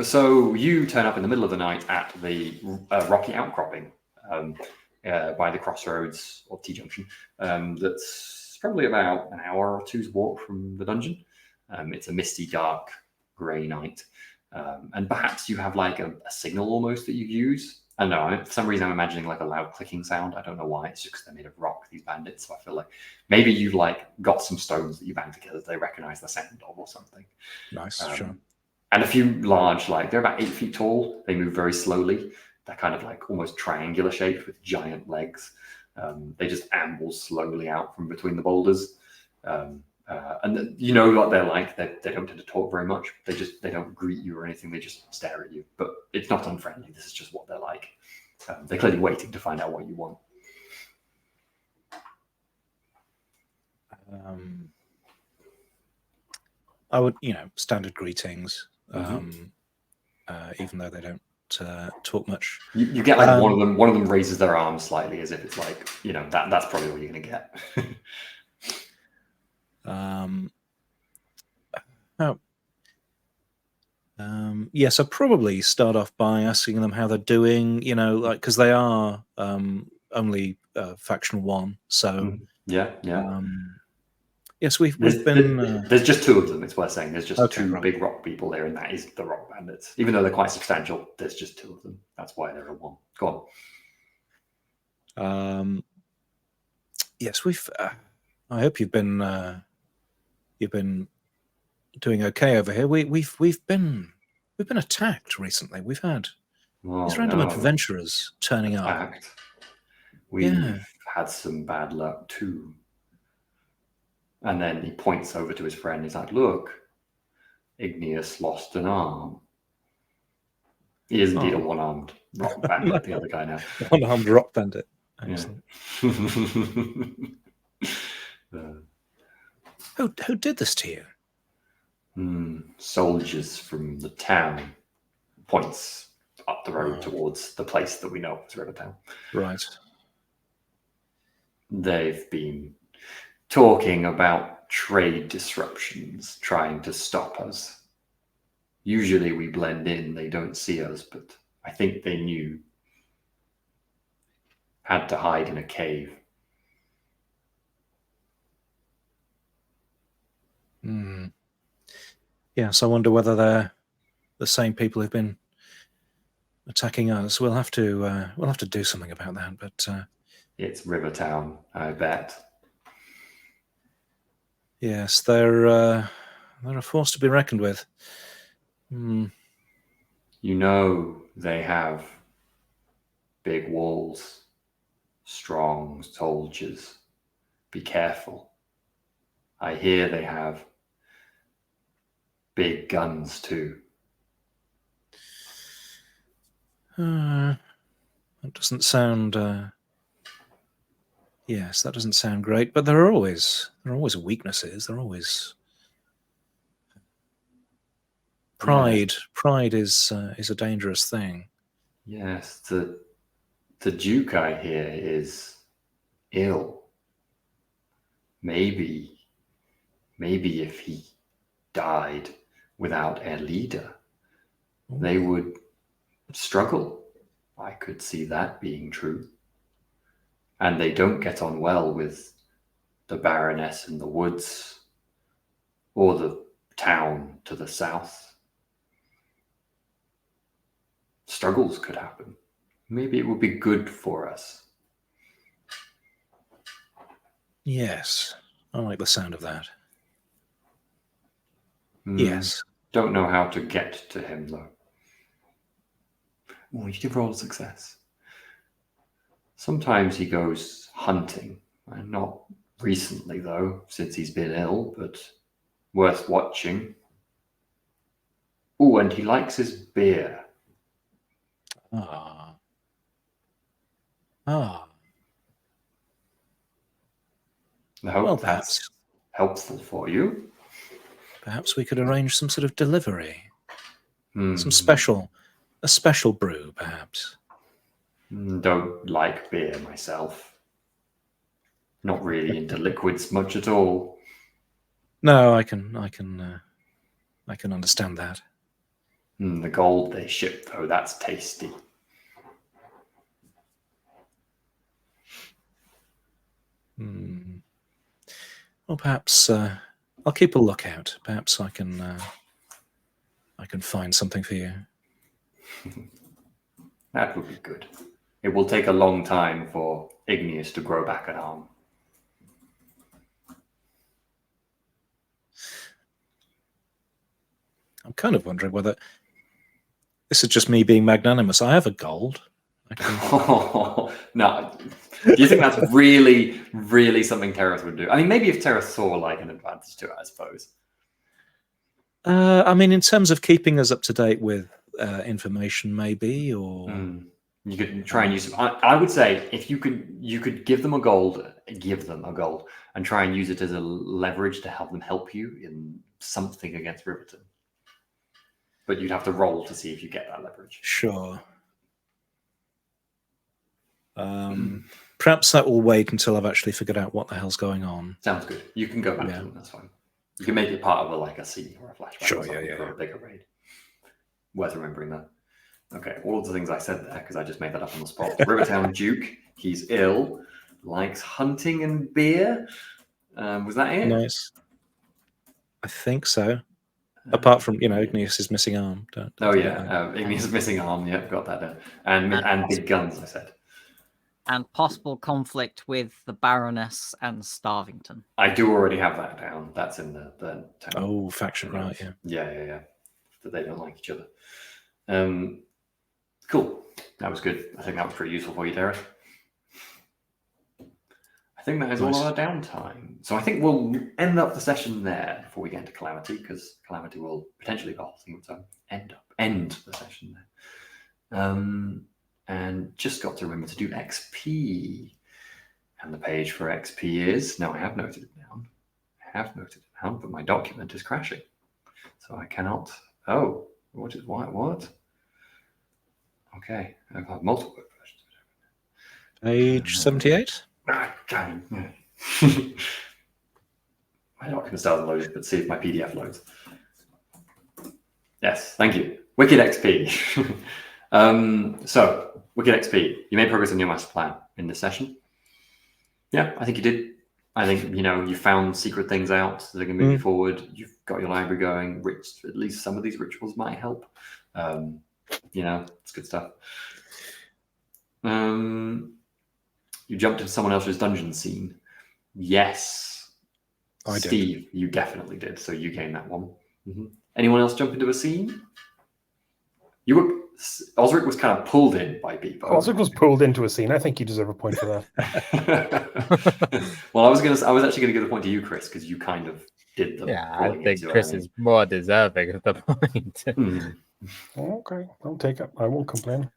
so you turn up in the middle of the night at the rocky outcropping by the crossroads of T-Junction. That's probably about an hour or two's walk from the dungeon. It's a misty, dark, grey night. And perhaps you have like a signal almost that you use. I don't know, for some reason I'm imagining like a loud clicking sound. I don't know why. It's just because they're made of rock, these bandits. So I feel like maybe you've like got some stones that you bang together that they recognize the sound of or something. Nice, sure. And a few large, they're about 8 feet tall. They move very slowly. They're kind of like almost triangular shaped with giant legs. They just amble slowly out from between the boulders. And you know what they're like. They don't tend to talk very much. They don't greet you or anything. They just stare at you. But it's not unfriendly. This is just what they're like. They're clearly waiting to find out what you want. I would, standard greetings, Mhm. even though they don't talk much. You get like one of them raises their arm slightly as if it's like, that's probably what you're gonna get. Yes, I'll probably start off by asking them how they're doing, because they are only faction 1. So yeah. yes, we've been. There's just 2 of them. It's worth saying. There's just 2 right. big rock people there, and that is the rock bandits. Even though they're quite substantial, there's just 2 of them. That's why they're a 1. Go on. Yes, we've. I hope you've been doing okay over here. We've been attacked recently. We've had these random adventurers turning up. We've had some bad luck too. And then he points over to his friend. He's like, "Look, Igneous lost an arm. He is indeed a one-armed rock bandit, the other guy now. One-armed rock bandit. Excellent. Who did this to you? Soldiers from the town. Points up the road towards the place that we know as Rivertown. Right. They've been talking about trade disruptions, trying to stop us. Usually we blend in, they don't see us, but I think they knew. Had to hide in a cave. Yes, I wonder whether they're the same people who've been attacking us. We'll have to do something about that. But it's Rivertown, I bet. Yes, they're a force to be reckoned with. They have big walls, strong soldiers. Be careful. I hear they have big guns too. That doesn't sound. Yes, that doesn't sound great. But there are always weaknesses. There are always pride. Yes. Pride is a dangerous thing. Yes, the Duke I hear is ill. Maybe if he died without a leader, they would struggle. I could see that being true. And they don't get on well with the Baroness in the woods or the town to the south. Struggles could happen. Maybe it would be good for us. Yes, I like the sound of that. Yes. Don't know how to get to him, though. Well, you can roll success. Sometimes he goes hunting. Not recently, though, since he's been ill, but worth watching. Oh, and he likes his beer. Ah. I hope that's helpful for you. Perhaps we could arrange some sort of delivery. A special brew, perhaps. Don't like beer myself. Not really into liquids much at all. No, I can understand that. The gold they ship, though, that's tasty. Well, perhaps I'll keep a lookout. Perhaps I can find something for you. That would be good. It will take a long time for Igneous to grow back an arm. I'm kind of wondering whether this is just me being magnanimous. I have a gold. No. Do you think that's really, really something Terrace would do? I mean, maybe if Terrace saw like an advantage to it, I suppose. I mean, in terms of keeping us up to date with information, maybe, or you could try and use. I would say if you could give them a gold, and try and use it as a leverage to help them help you in something against Riverton. But you'd have to roll to see if you get that leverage. Sure. Perhaps that will wait until I've actually figured out what the hell's going on. Sounds good. You can go back to them. That's fine. You can make it part of a scene or a flashback. Sure, or something for a bigger raid. Worth remembering that. Okay, all of the things I said there, because I just made that up on the spot. Rivertown Duke, he's ill, likes hunting and beer. Was that it? Nice. I think so. Apart from, Igneous's missing arm. Igneous's missing arm. Yep, got that down. And big guns, I said. And possible conflict with the Baroness and Starvington. I do already have that down. That's in the town. Oh, faction, right, yeah. Yeah. That they don't like each other. Cool. That was good. I think that was pretty useful for you, Derek. I think that is all our downtime. So I think we'll end up the session there before we get into Calamity, because Calamity will potentially be a whole thing of its own. End the session there. And just got to remember to do XP. And the page for XP is, now I have noted it down. But my document is crashing. So I cannot, what? Okay, I've got multiple versions. Page 78? My document still hasn't loaded, but see if my PDF loads. Yes, thank you. Wicked XP. So, Wicked XP. You made progress on your master plan in this session. Yeah, I think you did. I think, you found secret things out that are going to move you forward. You've got your library going. At least some of these rituals might help. It's good stuff. You jumped into someone else's dungeon scene. Yes. I did. Steve, you definitely did. So you gained that one. Mm-hmm. Anyone else jump into a scene? Osric was kind of pulled in by Bebo. Osric was pulled into a scene. I think you deserve a point for that. Well, I was actually going to give the point to you, Chris, because you kind of did the. Yeah, I think Chris is more deserving of the point. Okay, I'll take it. I won't complain.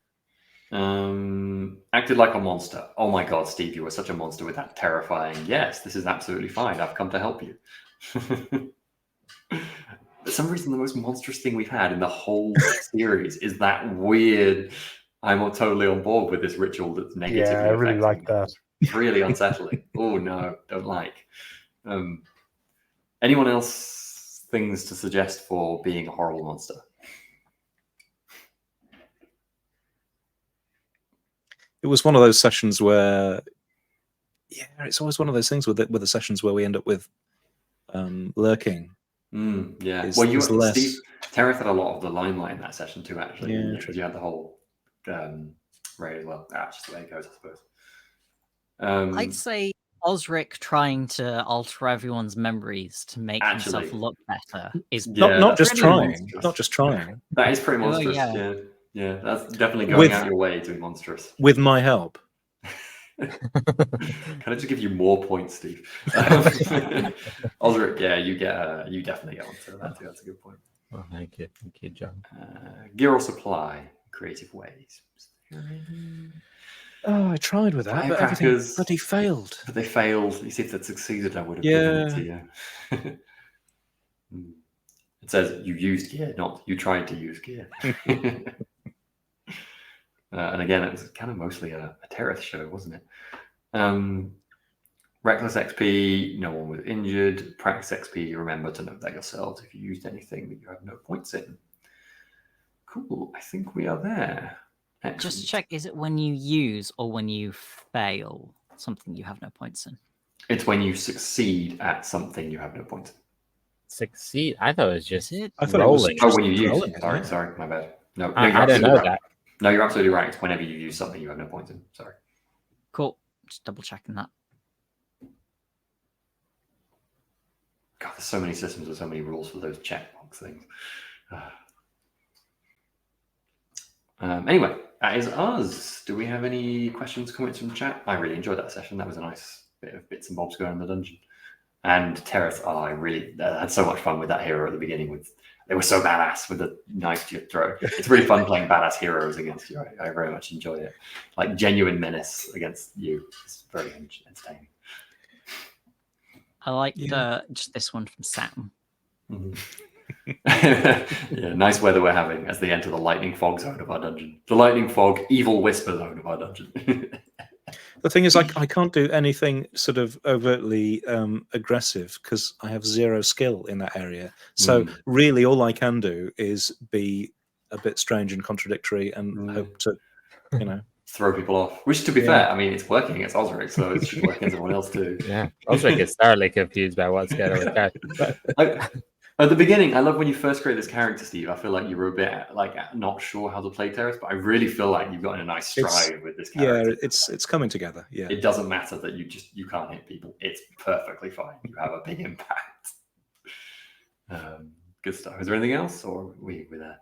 Acted like a monster. Oh my God, Steve, you were such a monster with that terrifying. Yes, this is absolutely fine. I've come to help you. For some reason, the most monstrous thing we've had in the whole series is that weird. I'm totally on board with this ritual that's negative. Yeah, I really like that. It's really unsettling. Oh no, don't like. Anyone else things to suggest for being a horrible monster? It was one of those sessions where, it's always one of those things with the sessions where we end up with lurking. Yeah. Is, well, is less... Steve, Terrace had a lot of the limelight in that session too, actually. Yeah, because you had the whole raid as well. That's just the way it goes, I suppose. I'd say Osric trying to alter everyone's memories to make himself look better is not just trying. Not just trying. That is pretty monstrous. Yeah, that's definitely going out your way to be monstrous. With my help. Can I just give you more points, Steve? Osric, you definitely get onto that too. That's a good point. Oh, thank you, John. Gear or supply, creative ways. Oh, I tried with that, but everything bloody failed. But they failed. You see, if they'd succeeded, I would have given it to you. It says you used gear, not you tried to use gear. And again, it was kind of mostly a Terrace show, wasn't it? Reckless XP, no one was injured. Practice XP, remember to note that yourselves if you used anything that you have no points in. Cool, I think we are there. Excellent. Just check, is it when you use or when you fail something you have no points in? It's when you succeed at something you have no points in. Succeed? I thought it was just rolling. When you use. Sorry, my bad. No, I don't know that. No, you're absolutely right. It's whenever you use something you have no points in. Sorry. Cool. Just double checking that. God, there's so many systems with so many rules for those checkbox things. Anyway, that is us. Do we have any questions, comments from chat? I really enjoyed that session. That was a nice bit of bits and bobs going in the dungeon. And Terrace, I really had so much fun with that hero at the beginning. They were so badass with the knife to your throat. It's really fun playing badass heroes against you. I very much enjoy it. Like genuine menace against you. It's very entertaining. I liked just this one from Sam. Mm-hmm. Yeah, nice weather we're having as they enter the lightning fog zone of our dungeon. The lightning fog, evil whisper zone of our dungeon. The thing is, I can't do anything sort of overtly aggressive because I have 0 skill in that area. So really, all I can do is be a bit strange and contradictory and hope to, throw people off. Which, to be fair, I mean, it's working against Osric, so it should work against everyone else too. Yeah, Osric is thoroughly confused by what's going on with character. At the beginning, I love when you first create this character, Steve. I feel like you were a bit like not sure how to play Terrace, but I really feel like you've got in a nice stride with this character. Yeah, it's coming together. Yeah, it doesn't matter that you can't hit people. It's perfectly fine. You have a big impact. Good stuff. Is there anything else, or we're there?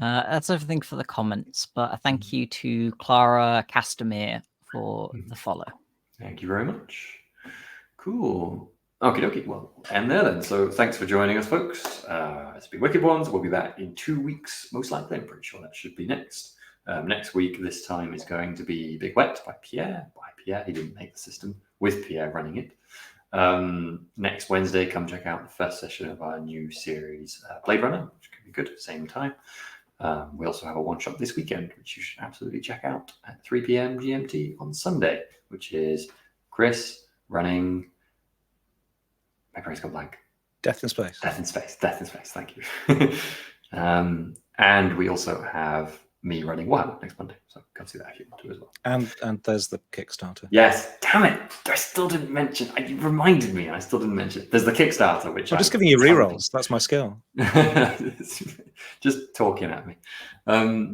That's everything for the comments, but a thank you to Clara Castamere for the follow. Thank you very much. Cool. Okie dokie. Well, and there then. So thanks for joining us, folks. It's been Wicked Ones. We'll be back in 2 weeks, most likely. I'm pretty sure that should be next. Next week, this time, is going to be Big Wet by Pierre. He didn't make the system, with Pierre running it. Next Wednesday, come check out the first session of our new series, Blade Runner, which could be good, same time. We also have a one-shot this weekend, which you should absolutely check out at 3 p.m. GMT on Sunday, which is Chris running... My brain's gone blank. Death in Space. Death in Space. Thank you. And we also have me running Wild next Monday, so come see that if you want to as well. And there's the Kickstarter. Yes, damn it! I still didn't mention. You reminded me. I still didn't mention. There's the Kickstarter, which I'm just giving you rerolls. That's my skill. Just talking at me.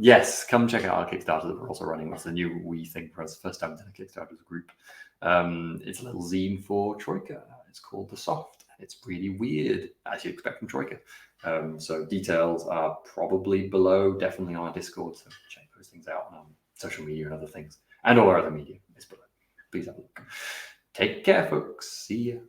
Yes, come check out our Kickstarter that we're also running. That's a new wee thing for us. First time we've done a Kickstarter as a group. It's a little zine for Troika. It's called The Soft. It's really weird, as you'd expect from Troika. So details are probably below, definitely on our Discord. So check those things out on social media and other things. And all our other media is below. Please have a look. Take care, folks. See ya.